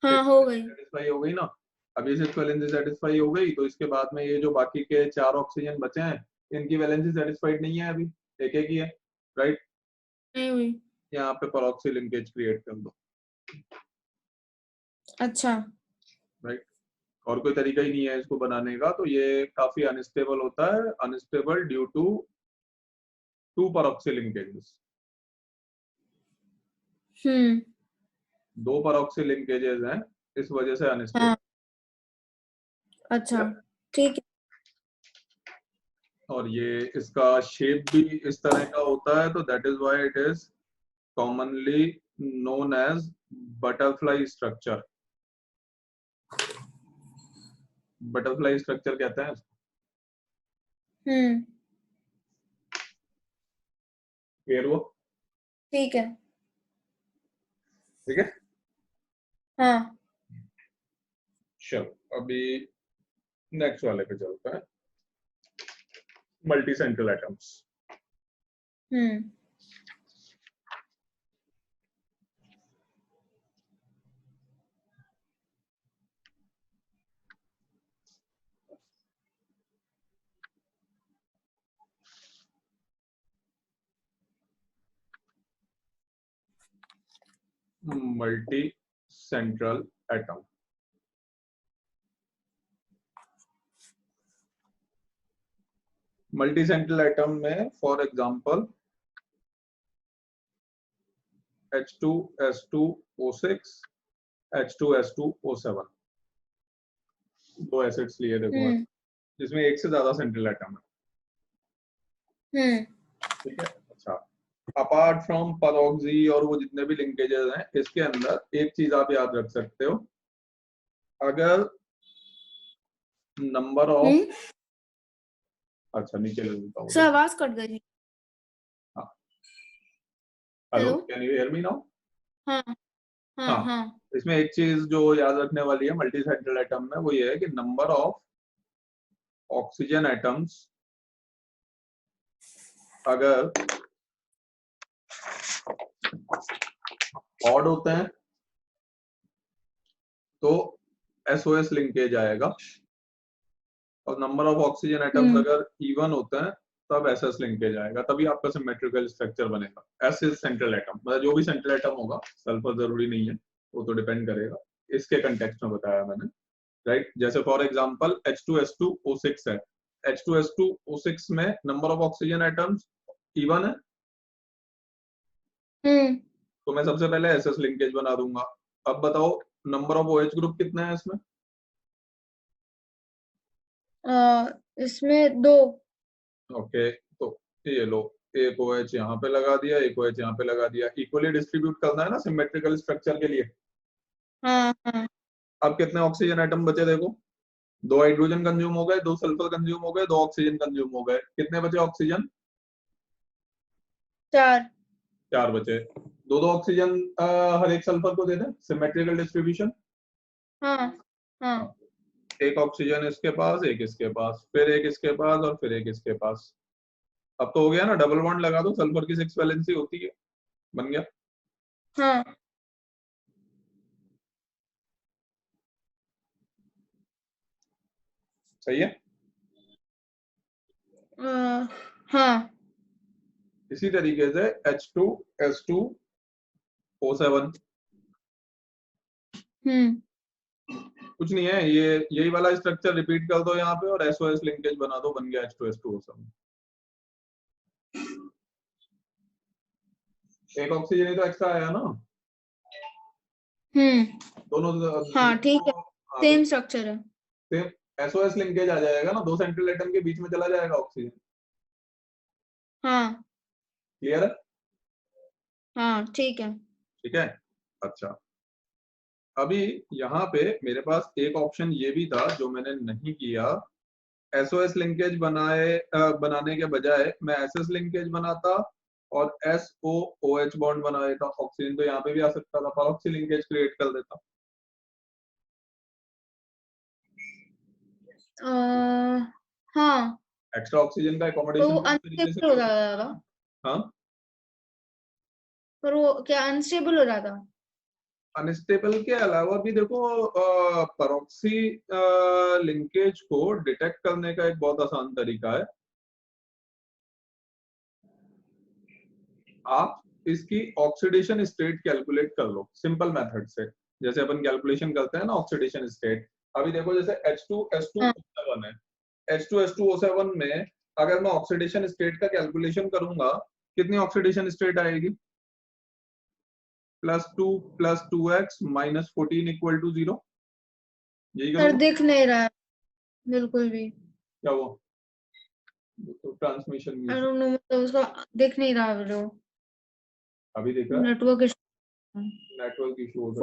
हाँ 6 हो गई। सेटिस्फाई हो गई ना। अब ये 6 वैलेंसी सेटिस्फाई हो गई, तो इसके बाद में ये जो बाकी के 4 ऑक्सीजन बचे हैं, इनकी वैलेंसी सेटिस्फाइड नहीं है अभी, एक एक ही है, राइट? नहीं हुई। यहाँ पे परऑक्सी लिंकेज क्रिएट कर दो, अच्छा। राइट? और कोई तरीका ही नहीं है इसको बनाने का, तो ये काफी अनस्टेबल होता है, unstable due to two peroxy linkages. हम्म। दो परऑक्सी लिंकेजेस हैं, इस वजह से अनस्टेबल। हाँ। अच्छा, ठीक है। और ये इसका शेप भी इस तरह का होता है, तो that is why it is commonly known as butterfly structure. Butterfly structure कहते हैं इसको। हम्म। क्लियर हुआ? ठीक है। ठीक है, हाँ। चलो अभी नेक्स्ट वाले पे चलते हैं, मल्टी सेंट्रल एटम्स। हम्म। Multi central atom. Multi central atom में फॉर एग्जांपल H2S2O6, H2S2O7, दो एसिड्स लिए देखो, हम्म। जिसमें एक से ज्यादा सेंट्रल एटम है। हम्म। ठीक है, अच्छा, अपार्ट फ्रॉम परऑक्सी और वो जितने भी लिंकेजेस हैं, इसके अंदर एक चीज आप याद रख सकते हो, अगर नंबर ऑफ, अच्छा नीचे ले लेता हूँ, सर आवाज कट गई। हाँ, hello, hello. Can you hear me now? हाँ हाँ हाँ, हाँ। इसमें एक चीज जो याद रखने वाली है मल्टी सेंट्रल एटम में, वो ये है कि नंबर ऑफ ऑक्सीजन एटम्स अगर ऑड होते हैं तो SOS लिंकेज आएगा, और नंबर ऑफ ऑक्सीजन एटम्स अगर इवन होते हैं तब SS लिंकेज आएगा, तभी आपका सिमेट्रिकल स्ट्रक्चर बनेगा। S इज सेंट्रल एटम, मतलब जो भी सेंट्रल एटम होगा, सल्फर जरूरी नहीं है, वो तो डिपेंड करेगा, इसके कंटेक्स्ट में बताया मैंने, राइट। जैसे फॉर एग्जांपल H2S2O6 है, H2S2O6 में number of oxygen atoms even है, तो मैं सबसे पहले SS लिंकेज बना दूंगा। अब बताओ नंबर ऑफ OH ग्रुप कितने हैं इसमें? इसमें दो। ओके, तो ये लो, एक OH यहाँ पे लगा दिया, एक OH यहाँ पे लगा दिया, इक्वली डिस्ट्रीब्यूट करना है ना सिमेट्रिकल स्ट्रक्चर के लिए। हाँ हाँ। अब कितने ऑक्सीजन एटम बचे देखो, दो हाइड्रोजन कंज्यूम हो गए, दो सल्फर कंज्यूम हो गए, दो ऑक्सीजन कंज्यूम हो गए, कितने बचे ऑक्सीजन? चार। चार बचे। दो दो ऑक्सीजन हर एक सल्फर को दे दें, सिमेट्रिकल डिस्ट्रीब्यूशन। हाँ हाँ। एक ऑक्सीजन इसके पास, एक इसके पास, फिर एक इसके पास, और फिर एक इसके पास। अब तो हो गया ना, डबल बॉन्ड लगा दो, सल्फर की 6 वैलेंसी होती है, बन गया। हाँ। सही है। हाँ। इसी तरीके से H2S2O7, कुछ नहीं है, ये यही वाला स्ट्रक्चर रिपीट कर दो यहाँ पे, और SOS लिंकेज बना दो, बन गया H2S2O7। एक ऑक्सीजन ही तो एक्स्ट्रा आया ना, दोनों। हाँ ठीक है, हाँ, सेम स्ट्रक्चर है। सेम SOS लिंकेज आ जाएगा ना, दो सेंट्रल एटम के बीच में चला जाएगा ऑक्सीजन। हाँ क्लियर है? हाँ ठीक है। ठीक है, अच्छा, अभी यहाँ पे मेरे पास एक ऑप्शन ये भी था जो मैंने नहीं किया, SOS लिंकेज बनाने के बजाय मैं SS लिंकेज बनाता और SOOH बॉन्ड बना देता, ऑक्सीजन तो यहाँ पे भी आ सकता था, परऑक्सी लिंकेज क्रिएट कर देता। हाँ, एक्स्ट्रा ऑक्सीजन का तो एकोमोडेशन वो भी इस तरीके से अनस्टेबल हो कर सकते जाता था। हैं। हाँ, पर वो क्या अनस्टेबल हो जाता? अनस्टेबल के अलावा भी देखो, परॉक्सी लिंकेज को डिटेक्ट करने का एक बहुत आसान तरीका है, आप इसकी ऑक्सीडेशन स्टेट कैलकुलेट कर लो सिंपल मेथड से, जैसे अपन कैलकुलेशन करते हैं ना ऑक्सीडेशन स्टेट, अभी देखो जैसे हाँ H2S2O7 है, H2S2O7 में अगर मैं ऑक्सीडेशन स्टेट का कैलकुलेशन करूंगा, कितनी ऑक्सीडेशन स्टेट आएगी? +2 + 2x - 14 = 0। यही सर करूंगा। दिख नहीं रहा है बिल्कुल भी। क्या हुआ? तो transmission I issue. Don't know, मतलब उसका दिख नहीं रहा वीडियो। अभी देख रहा है? Network issue. नेटवर्क इशू हो सकता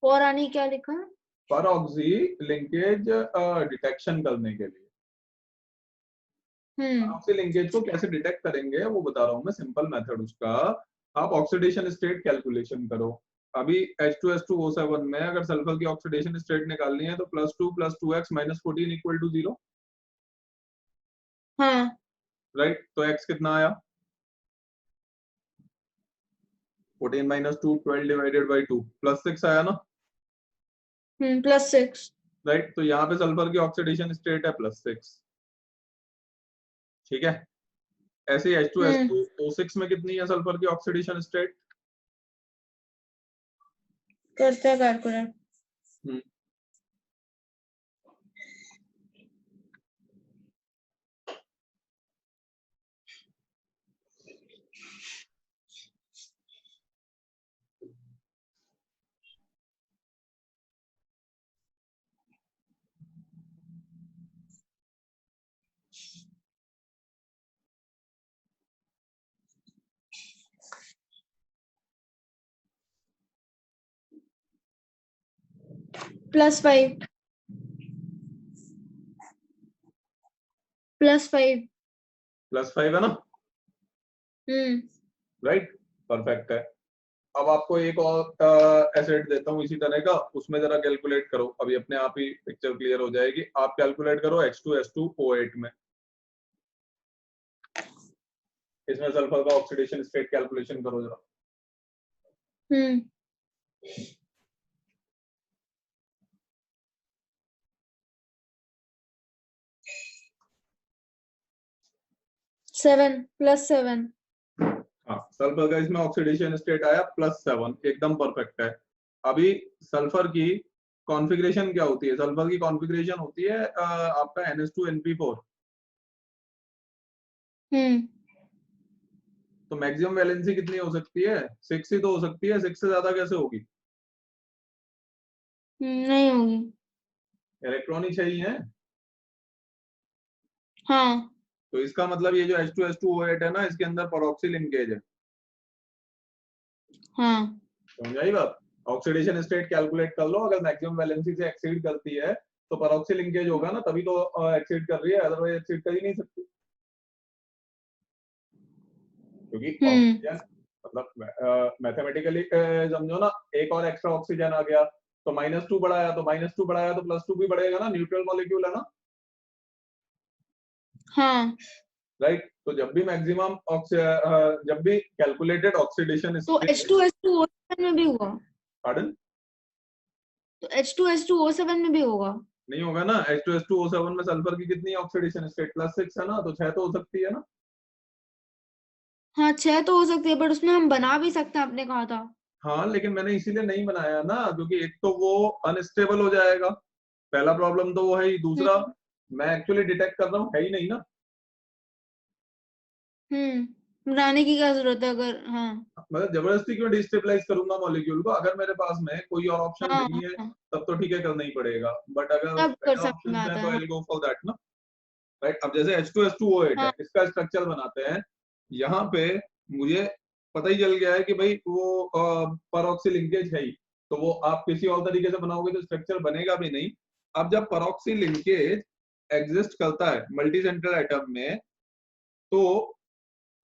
फॉर एनी क्या लिखा? है। पर ऑक्सी लिंकेज डिटेक्शन करने के लिए, हम्म। ऑक्सी लिंकेज को कैसे डिटेक्ट करेंगे वो बता रहा हूँ मैं, सिंपल मेथड उसका। आप ऑक्सीडेशन स्टेट कैलकुलेशन करो। अभी H2S2O7 में अगर सल्फर की ऑक्सीडेशन स्टेट निकालनी है तो +2 + 2x - 14 = 0। हाँ। राइट, तो x कितना आया? 14 - 2 12 / 2 +6 आया ना। +6। राइट, तो यहाँ पे सल्फर की ऑक्सीडेशन स्टेट है +6। ठीक है। ऐसे ही हम्म। H2S2O6 में कितनी है सल्फर की ऑक्सीडेशन स्टेट? करते हैं कैलकुलेट। +5 +5। +5 है ना। हम्म। राइट, परफेक्ट है। अब आपको एक और एसिड देता हूँ इसी तरह का, उसमें जरा कैलकुलेट करो, अभी अपने आप ही पिक्चर क्लियर हो जाएगी। आप कैलकुलेट करो H2S2O8 में, इसमें सल्फर का ऑक्सीडेशन स्टेट कैलकुलेशन करो जरा। हम्म। 7 +7। हाँ, सल्फर का इसमें ऑक्सीडेशन स्टेट आया +7, एकदम परफेक्ट है। अभी सल्फर की कॉन्फ़िगरेशन क्या होती है? सल्फर की कॉन्फ़िगरेशन होती है आपका NH2NP4। हम्म। तो मैक्सिमम वैलेंसी कितनी हो सकती है? 6 ही तो हो सकती है, 6 से ज्यादा कैसे होगी? नहीं होगी। इलेक्ट्रॉन ही चाहिए है। हाँ। तो इसका मतलब ये जो H2S2O8 है ना, इसके अंदर परऑक्सी लिंकेज है। हाँ। समझ आई बात? ऑक्सीडेशन स्टेट कैलकुलेट कर लो, अगर मैक्सिमम वैलेंसी से एक्सीड करती है तो परऑक्सी लिंकेज होगा ना, तभी तो एक्सीड कर रही है, अदरवाइज एक्सीड कर ही नहीं सकती। क्योंकि हम्म। ऑक्सीजन मतलब मैथमेटिकली समझो ना, एक और एक्स्ट्रा ऑक्सीजन आ गया तो -2 बढ़ाया, तो -2 बढ़ाया तो +2 भी बढ़ेगा ना, न्यूट्रल मॉलिक्यूल है ना। हाँ। राइट, तो जब भी मैक्सिमम जब भी कैलकुलेटेड ऑक्सीडेशन तो स्टेट। H2S2O7 में भी हुआ? पार्डन? तो H2S2O7 में भी होगा? नहीं होगा ना, H2S2O7 में सल्फर की कितनी ऑक्सीडेशन स्टेट +6 है ना, तो 6 तो हो सकती है ना। हाँ, 6 तो हो सकती है, बट उसमें हम बना भी सकते हैं, आपने कहा था। हाँ, लेकिन मैंने इसीलिए नहीं बनाया ना, क्योंकि एक तो वो अनस्टेबल हो जाएगा, पहला प्रॉब्लम तो वो है ही, दूसरा हम्म। मैं एक्चुअली डिटेक्ट कर रहा हूँ है ही नहीं ना। बनाने की क्या जरूरत है अगर? हाँ। मतलब जबरदस्ती क्यों डिस्टेबलाइज करूंगा मॉलिक्यूल को? अगर मेरे पास में कोई और ऑप्शन हाँ। नहीं है हाँ, तब तो ठीक है, करना ही पड़ेगा, बट अगर तब कर बेटर समझ में ऑप्शन है आता तो है। आई हाँ। विल गो फॉर दैट ना। राइट, अब जैसे H2S2O8 है, हाँ। इसका स्ट्रक्चर बनाते हैं। यहाँ पे मुझे पता ही चल गया है कि भाई वो परऑक्सी लिंकेज है ही, तो वो आप किसी और तरीके से बनाओगे तो स्ट्रक्चर बनेगा भी नहीं। अब जब परऑक्सी लिंकेज एग्जिस्ट करता है मल्टी सेंट्रल एटम में, तो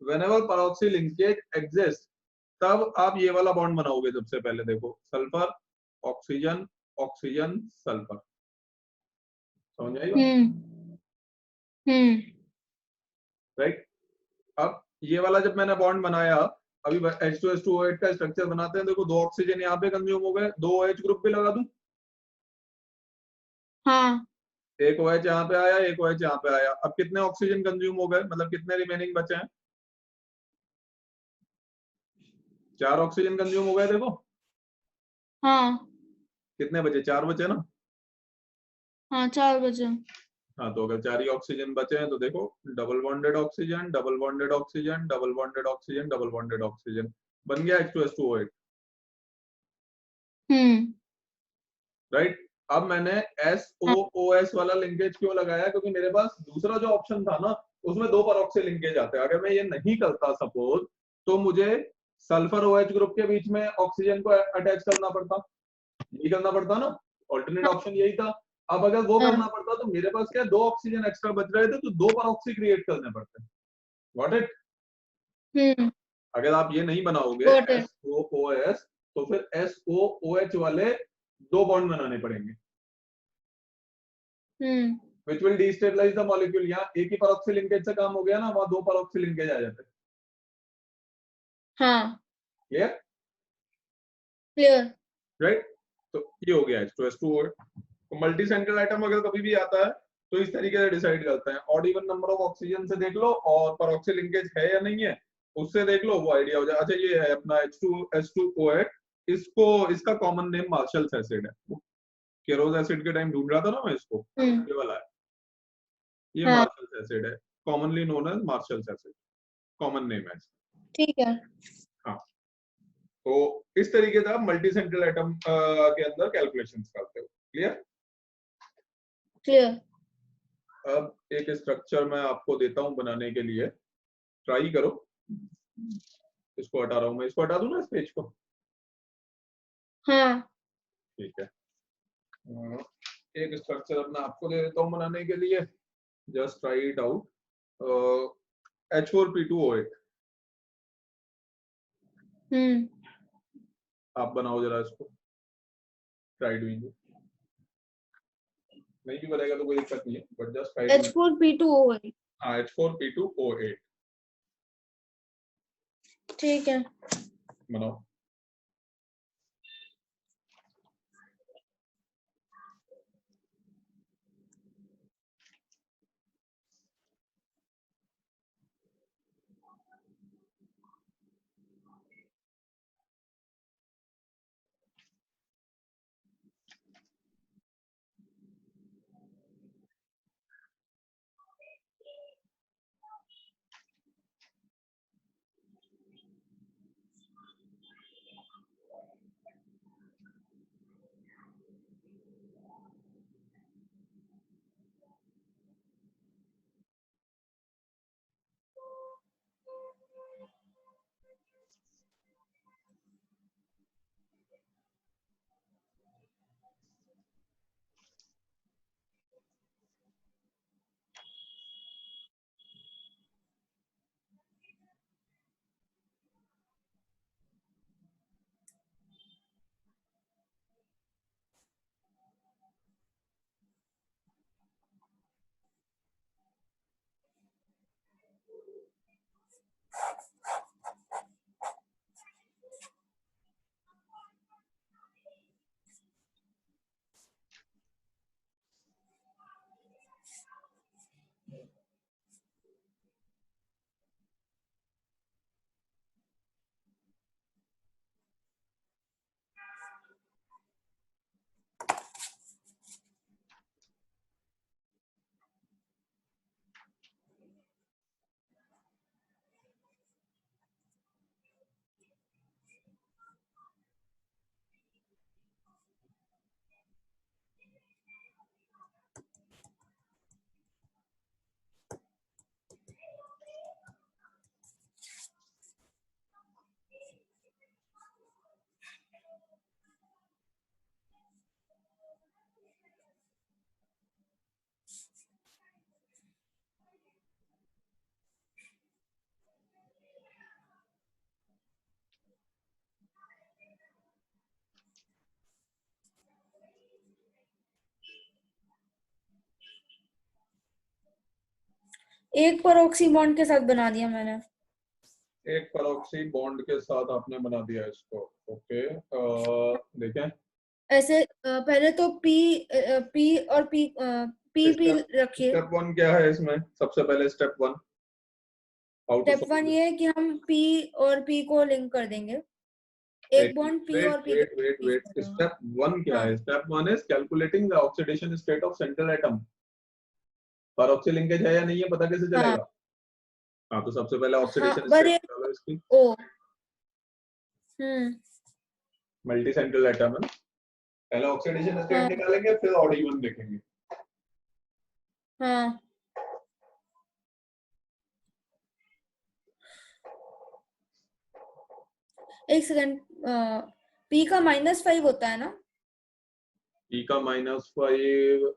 whenever peroxy linkage exists, तब आप ये वाला बॉन्ड बनाओगे। सबसे पहले देखो, सल्फर ऑक्सीजन ऑक्सीजन सल्फर, समझ आएगा? हम्म। हम्म। राइट, अब ये वाला जब मैंने बॉन्ड बनाया, अभी H2S2O8 का स्ट्रक्चर बनाते हैं, देखो 2 ऑक्सीजन यहाँ पे कंज्यूम हो गए, 2 OH ग्रुप भी लगा दूं, हाँ। एक OH यहाँ पे आया, एक OH यहाँ पे आया, अब कितने ऑक्सीजन कंज्यूम हो गए, मतलब कितने रिमेनिंग बचे हैं? 4 ऑक्सीजन कंज्यूम हो गए। देखो हाँ। कितने बचे, 4 बचे ना। हाँ 4 बचे। हाँ, तो अगर 4 ही ऑक्सीजन बचे हैं तो देखो, double bonded oxygen, double bonded oxygen, double bonded oxygen, double bonded oxygen, बन गया H2SO8, राइट। अब मैंने हाँ SOOS वाला लिंकेज क्यों लगाया, क्योंकि मेरे पास दूसरा जो ऑप्शन था ना, उसमें 2 परऑक्सी लिंकेज आते हैं। अगर मैं ये नहीं करता सपोज, तो मुझे सल्फर OH ग्रुप के बीच में ऑक्सीजन को अटैच करना पड़ता, यही करना पड़ता ना, ऑल्टरनेट हाँ ऑप्शन यही था। अब अगर वो हाँ। करना पड़ता तो मेरे पास क्या 2 ऑक्सीजन एक्स्ट्रा बच रहे थे, तो 2 परऑक्सी क्रिएट करने पड़ते। Got it. हम्म। अगर आप ये नहीं बनाओगे गॉट इट। SOOS, तो फिर SOOH वाले 2 बॉन्ड बनाने पड़ेंगे, which will destabilize the molecule। यहाँ एक ही परऑक्सी लिंकेज से काम हो गया ना, वहां 2 परऑक्सी लिंकेज आ जाते। हाँ क्लियर, क्लियर। राइट। तो ये हो गया H2SO8। तो मल्टी सेंट्रल आइटम अगर कभी भी आता है तो इस तरीके से डिसाइड करते हैं, odd even number of oxygen से देख लो, और परऑक्सी लिंकेज है या नहीं है उससे देख लो, वो आइडिया हो जाए। अच्छा, ये है अपना H2SO8, इसको, इसका कॉमन नेम मार्शल्स एसिड है। केरोज एसिड के टाइम ढूंढ रहा था ना मैं इसको, ये वाला है, ये हाँ मार्शल्स एसिड है, commonly known as Marshall's acid, common name है। ठीक है। हाँ, तो इस तरीके से आप मल्टी सेंट्रल एटम के अंदर कैलकुलेशंस करते हो। क्लियर। क्लियर। अब एक स्ट्रक्चर मैं आपको देता हूं बनाने के लिए, ट्राई करो। इसको हटा रहा हूं मैं, इसको हटा दूं ना इस पेज को। हाँ ठीक है। एक स्ट्रक्चर अपना आपको दे देता हूं बनाने के लिए, just try it out. H4P2O8, आप बनाओ जरा इसको, ट्राई डूइंग इट। नहीं भी बनेगा तो कोई दिक्कत नहीं है, but just try doing. H4P2O8। हाँ, H4P2O8 ठीक है। बनाओ। एक परऑक्सी बॉन्ड के साथ बना दिया मैंने। एक परऑक्सी बॉन्ड के साथ आपने बना दिया इसको। ओके, देखें। ऐसे पहले तो पी और पी स्टेप रखिए। स्टेप 1 क्या है इसमें, सबसे पहले step 1, how to step 1 solve. ये है कि हम पी और पी को लिंक कर देंगे। एक बॉन्ड पी और पी वेट स्टेप 1 क्या है? Step 1 is calculating the oxidation state of central atom. परऑक्सी linkage है या नहीं है पता कैसे चलेगा? हाँ तो सबसे पहले ऑक्सीडेशन स्टेट निकालो इसकी। ओ मल्टी सेंट्रल एटम है ना, पहले ऑक्सीडेशन स्टेट निकालेंगे फिर ऑड इवन देखेंगे। हाँ एक सेकंड, पी का -5 होता है ना? पी का -5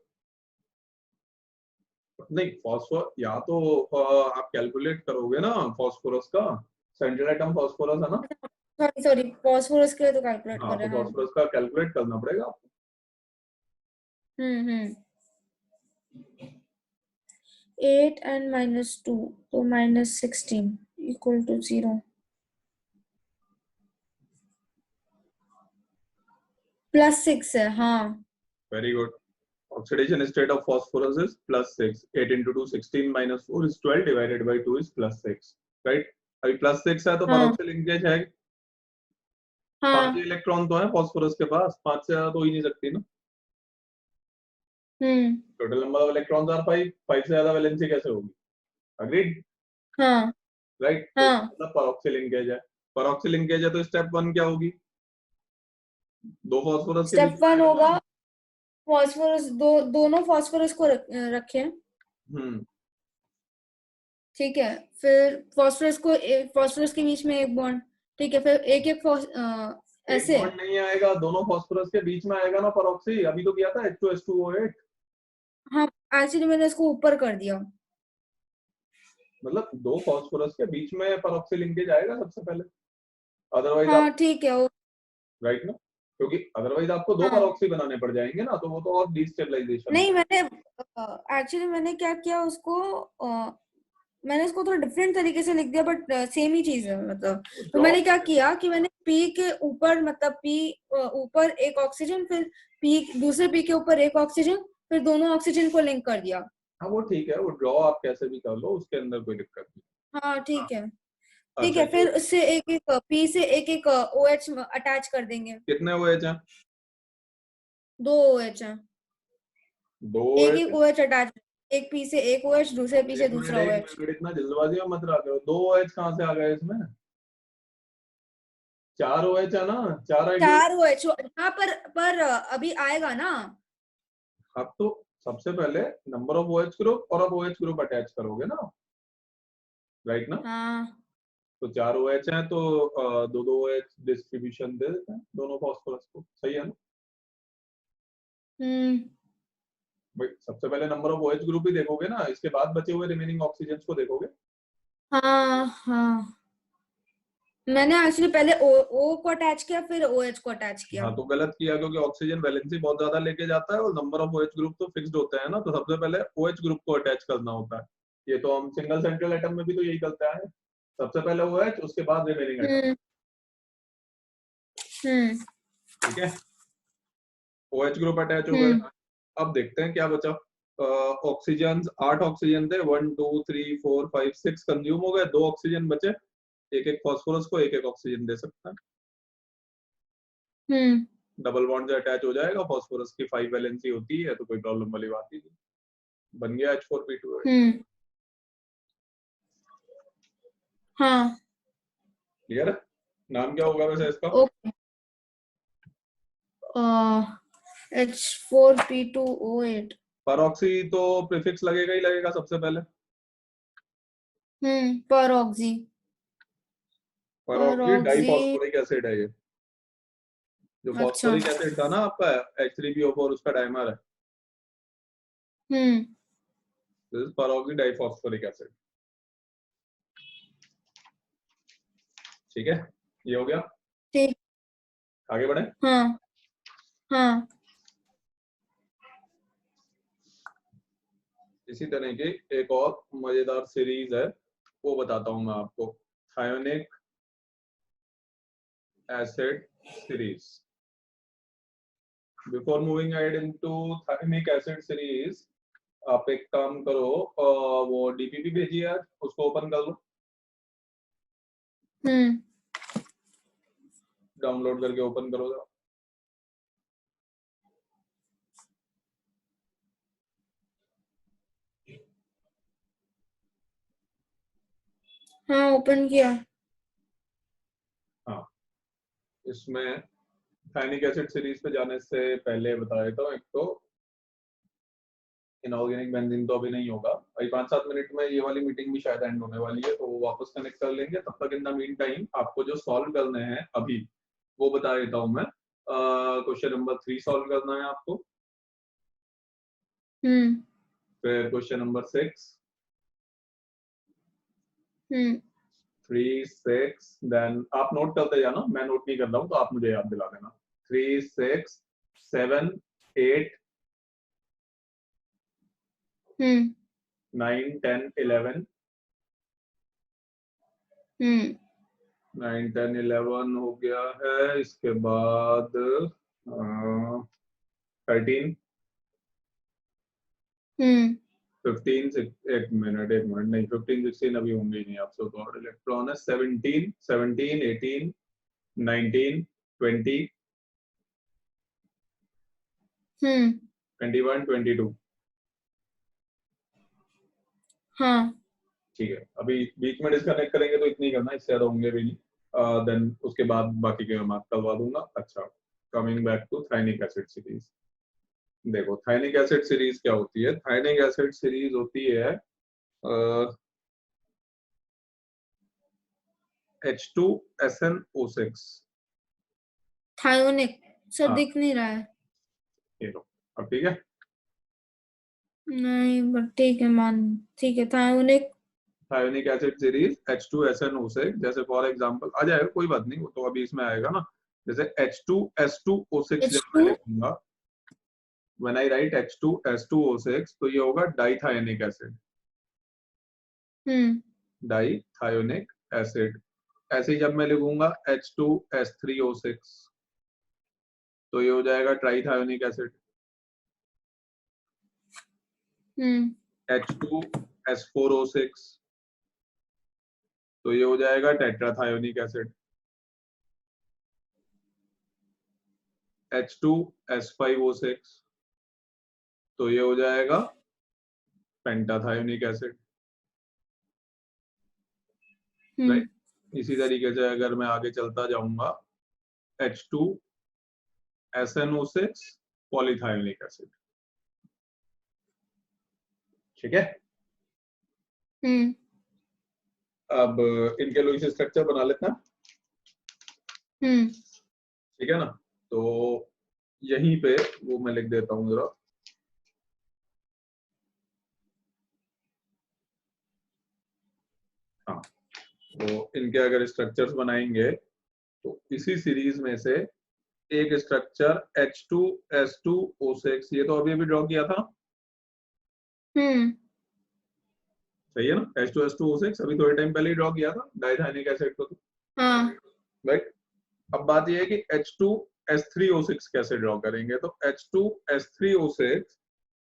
नहीं, फॉस्फोर या तो आप कैलकुलेट करोगे ना फॉस्फोरस का, सेंट्रल एटम फॉस्फोरस है ना। सॉरी फॉस्फोरस के लिए तो कैलकुलेट हाँ कर तो रहे हैं। फॉस्फोरस का कैलकुलेट करना पड़ेगा आपको। 8 and -2 तो -16 इक्वल टू 0 +6 है। हाँ very good. Oxidation state of phosphorus is +6। 8 into 2 16 - 4 is 12 divided by 2 is +6, right. अभी +6 है तो हाँ परऑक्सी लिंकेज है। 5 हाँ इलेक्ट्रॉन तो है फॉस्फोरस के पास, 5 से ज्यादा तो हो ही नहीं सकती ना। Total number of electrons are 5, 5 से ज्यादा वैलेंसी कैसे होगी? अग्रीड, हाँ राइट। तो हाँ मतलब परऑक्सी लिंकेज है। परऑक्सी लिंकेज है तो स्टेप 1 क्या होगी? दो फॉस्फोरस के बीच स्टेप में 1 आएगा होगा ना। फॉस्फोरस, दोनों फॉस्फोरस को रखे। हम्म ठीक है, फिर फॉस्फोरस के बीच में एक बॉन्ड। ठीक है, फिर एक एक एक ऐसे। बॉन्ड नहीं आएगा, दोनों फॉस्फोरस के बीच में आएगा ना परऑक्सी। अभी तो किया था H2S2O8। हाँ एक्चुअली मैंने इसको ऊपर कर दिया। मतलब दो फॉस्फोरस के बीच में परऑक्सी लिंकेज आएगा सबसे पहले, अदरवाइज हाँ आप, ठीक है राइट ना, क्योंकि अदरवाइज आपको दो हाँ परऑक्सी बनाने पड़ जाएंगे ना, तो वो तो और डिस्टेबलाइजेशन नहीं, होगा। मैंने एक्चुअली मैंने क्या किया उसको, मैंने इसको थोड़ा डिफरेंट तरीके से लिख दिया बट सेम ही चीज है मतलब। तो मैंने क्या जॉब किया कि मैंने पी के ऊपर मतलब पी ऊपर एक ऑक्सीजन, फिर पी दूसरे पी के ऊपर एक ऑक्सीजन, फिर दोनों ऑक्सीजन को लिंक कर दिया। हाँ वो ठीक है, वो ड्रॉ आप कैसे भी कर लो, उसके अंदर कोई दिक्कत नहीं। हाँ हाँ, ठीक अच्छा है, ये फिर उससे एक एक पी से एक एक OH अटैच कर देंगे। कितने OH हैं? 2 OH हैं। दो एक एक OH। OH अटैच, एक पी से एक OH, दूसरे पी से दूसरा एक OH। मिनट, इतना जल्दबाजी में मत रहा करो। दो OH कहाँ से आ गए इसमें? 4 OH है ना, 4 हाइड्रोजन। 4 OH हाँ, पर अभी आएगा ना। अब तो सबसे पहले नंबर ऑफ OH ग्रुप और अब OH ग्रुप अटैच करोगे ना, राइट ना। हाँ तो 4 OH हैं तो दो दो OH डिस्ट्रीब्यूशन दे देते हैं दोनों फॉस्फोरस को, सही है ना। भाई सबसे पहले नंबर ऑफ OH ग्रुप ही देखोगे ना, इसके बाद बचे हुए रिमेनिंग ऑक्सीजन को देखोगे। हाँ हाँ मैंने एक्चुअली पहले O को अटैच किया फिर OH को अटैच किया। हाँ तो गलत किया, क्योंकि ऑक्सीजन वैलेंसी बहुत ज्यादा लेके जाता है और नंबर ऑफ OH ग्रुप तो फिक्स्ड होते हैं ना, तो सबसे पहले OH ग्रुप को अटैच करना होता है। ये तो हम सिंगल सेंट्रल एटम में भी तो यही करते हैं, सबसे पहले OH उसके बाद रिमेनिंग एटम। ठीक है, OH ग्रुप अटैच हो गए। अब देखते हैं क्या बचा। ऑक्सीजन 8 ऑक्सीजन थे, 1 2 3 4 5 6 कंज्यूम हो गए, 2 ऑक्सीजन बचे। एक एक फॉस्फोरस को एक एक ऑक्सीजन दे सकता है, डबल बॉन्ड से अटैच हो जाएगा। फॉस्फोरस की 5 वैलेंसी होती है तो कोई प्रॉब्लम वाली बात ही नहीं। बन गया H4P2। हाँ क्लियर है? नाम क्या होगा वैसे इसका? Okay, H4P2O8। परऑक्सी तो प्रीफिक्स लगेगा ही लगेगा सबसे पहले। परऑक्सी, परऑक्सी परऑक्सी। डाइफॉस्फोरिक एसिड है ये, जो अच्छा। फॉस्फोरिक एसिड था ना आपका H3PO4, उसका डाइमर है। This is peroxy diphosphoric acid. ठीक है, ये हो गया। ठीक। आगे बढ़े। हाँ हाँ इसी तरह की एक और मजेदार सीरीज है, वो बताता हूँ मैं आपको। Thionic acid series. Before moving ahead into thionic acid series, आप एक काम करो, वो डीपीपी भेजी है, उसको ओपन कर लो। डाउनलोड करके ओपन करो जरा। हाँ ओपन किया। हाँ, इसमें थायनिक एसिड सीरीज पे जाने से पहले बता देता हूँ, एक तो इनऑर्गेनिक बेंजीन तो अभी नहीं होगा, अभी 5-7 मिनट में ये वाली मीटिंग भी शायद एंड होने वाली है, तो वो वापस कनेक्ट कर लेंगे। तब तक इन द मीन टाइम आपको जो सॉल्व करने हैं अभी वो बता देता हूँ मैं। क्वेश्चन नंबर 3 सॉल्व करना है आपको, फिर क्वेश्चन नंबर 6, 3, 6, देन आप नोट करते जाना, मैं नोट नहीं कर रहा हूँ तो आप मुझे याद दिला देना। 3, 6, 7, 8, 9, 10, 11, 9, 10, 11 हो गया है। इसके बाद 13, 15, एक मिनट नहीं, 15, 16 अभी होंगे ही नहीं, आपसे तो और इलेक्ट्रॉन है। 17, 18, 19, 20, 21, 22। हाँ ठीक है, अभी बीच में डिस्कनेक्ट करेंगे तो इतनी करना, इससे ज्यादा होंगे भी नहीं। देन उसके बाद बाकी के मैं मार्क करवा दूंगा। अच्छा, coming back to thionic acid series. देखो थायनिक एसिड सीरीज क्या होती है। थायनिक एसिड सीरीज होती है H2SnO6। थायोनिक सर हाँ, दिख नहीं रहा है। ये लो, अब ठीक है। नहीं बट ठीक है मान, ठीक है thionic. Thionic acid series H2SnO6, जैसे फॉर एग्जांपल आ जाएगा, कोई बात नहीं, वो तो अभी इसमें आएगा ना। जैसे H2S2O6 जब मैं H2 लिखूंगा, व्हेन आई राइट H2S2O6 तो ये होगा डाइथायोनिक एसिड। डाइथायोनिक एसिड। ऐसे ही जब मैं लिखूंगा H2S3O6 तो ये हो जाएगा ट्राइथायोनिक एसिड। H2S4O6 तो ये हो जाएगा टेट्राथायोनिक एसिड। H2S5O6 तो ये हो जाएगा पेंटाथायोनिक एसिड। राइट, इसी तरीके से अगर मैं आगे चलता जाऊंगा, H2SnO6 पॉलीथायोनिक एसिड। ठीक है, अब इनके लुईस स्ट्रक्चर बना लेते हैं। ठीक है ना, तो यहीं पे वो मैं लिख देता हूँ जरा। हाँ, तो इनके अगर स्ट्रक्चर्स बनाएंगे तो इसी सीरीज में से एक स्ट्रक्चर H2S2O6, ये तो अभी अभी ड्रॉ किया था, सही है ना। H2S2O6 अभी थोड़े टाइम पहले ही ड्रॉ किया था डाइथाइनिक एसिड को, हाँ राइट। अब बात ये है कि H2S3O6 कैसे ड्रॉ करेंगे। तो H2S3O6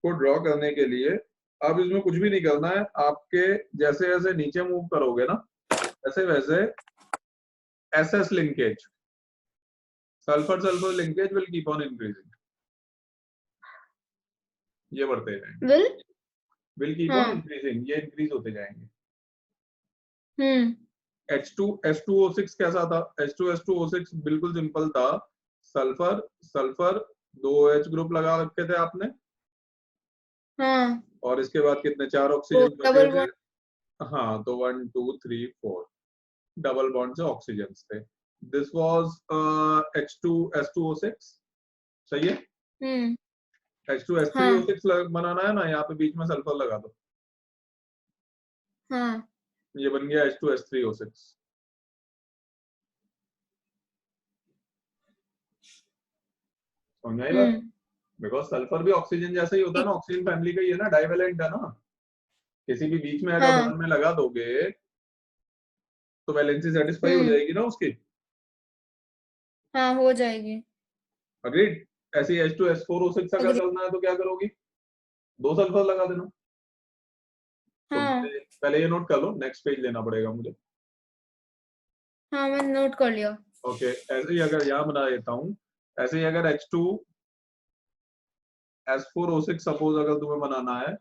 को ड्रॉ करने के लिए अब इसमें कुछ भी नहीं करना है, आपके जैसे जैसे नीचे मूव करोगे ना वैसे वैसे SS linkage, sulphur sulphur linkage will keep on increasing, ये बढ़ते जाएंगे, विल कीप ऑन इंक्रीजिंग, ये इंक्रीज होते जाएंगे। H2S2O6 कैसा था। H2S2O6 बिल्कुल सिंपल था, सल्फर सल्फर, 2 H ग्रुप लगा रखे थे आपने, और इसके बाद कितने 4 ऑक्सीजन बचे थे। हाँ, तो 1 2 3 4 डबल बॉन्ड से ऑक्सीजन थे। दिस वाज H2S2O6, सही है। H2S3O6 बनाना है ना, यहाँ पे बीच में सल्फर लगा दो, ये बन गया H2S3O6। समझ आई बात। बिकॉज सल्फर भी ऑक्सीजन जैसा ही होता है ना, ऑक्सीजन फैमिली का ही है ना, डाइवेलेंट है ना। किसी भी बीच में अगर बॉन्ड में लगा दोगे तो वैलेंसी सेटिस्फाई हो जाएगी ना उसकी। हाँ हो जाएगी। अग्रीड। ऐसे ही H2S4O6 अगर करना है तो क्या करोगी, 2 सल्फर लगा देना। तो पहले ये नोट कर लो, नेक्स्ट पेज लेना पड़ेगा मुझे। हाँ मैंने नोट कर लिया। ओके, ऐसे ही अगर यहाँ बना देता हूँ, ऐसे ही अगर H2S4O6 सपोज अगर तुम्हें बनाना है,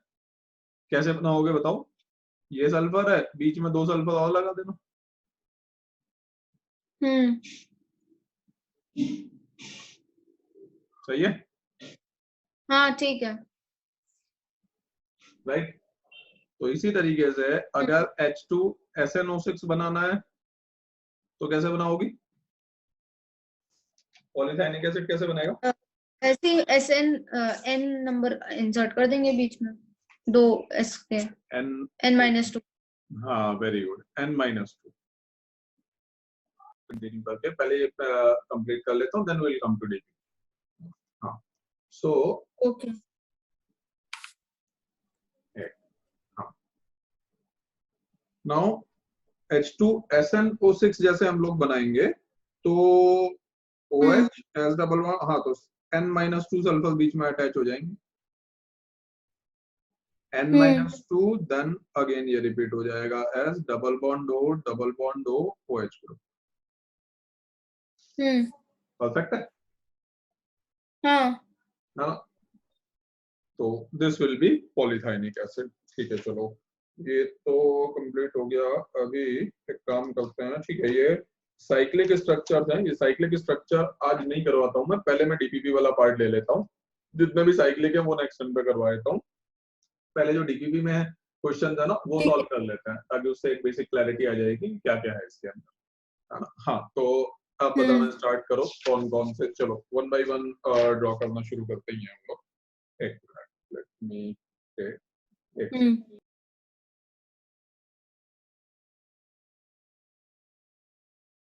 कैसे बनाओगे बताओ? ये सल्फर है, बीच में 2 सल्फर और लगा देना। सही है? हाँ ठीक है। राइट। तो इसी तरीके से अगर H2SnO6 बनाना है तो कैसे बनाओगी? पॉलीथाइनिक एसिड कैसे बनेगा? ऐसे एन नंबर इंसर्ट कर देंगे बीच में, 2 एस के, n-2। हाँ, वेरी गुड, n-2 कंटिन्यू करके पहले ये कंप्लीट कर लेता हूँ, then will come to DP. हाँ, सो ओके। हाँ, नाउ H2SnO6 जैसे हम लोग बनाएंगे तो OH एस डबल वन, हाँ तो n-2 सल्फर बीच में अटैच हो जाएंगे, n-2 देन अगेन ये रिपीट हो जाएगा S double bond O OH group. Perfect है हाँ। ना? तो दिस विल बी पॉलीथाइनिक एसिड। ठीक है, चलो ये तो कंप्लीट हो गया। अभी एक काम करते हैं, ठीक है, ये साइक्लिक स्ट्रक्चर है, ये साइक्लिक स्ट्रक्चर आज नहीं करवाता हूँ मैं, पहले मैं डीपीपी वाला पार्ट ले लेता हूँ, जितने भी साइक्लिक है वो नेक्स्ट टाइम पे करवा देता हूँ। पहले जो डीपीपी में क्वेश्चन है ना वो सॉल्व कर लेते हैं, ताकि उससे एक बेसिक क्लैरिटी आ जाएगी क्या क्या है इसके अंदर, है ना? हाँ, तो आप बताना स्टार्ट करो कौन कौन से। चलो 1 बाय 1 ड्रॉ करना शुरू करते ही हैं हम लोग। एक मिनट, लेट मी टेक एक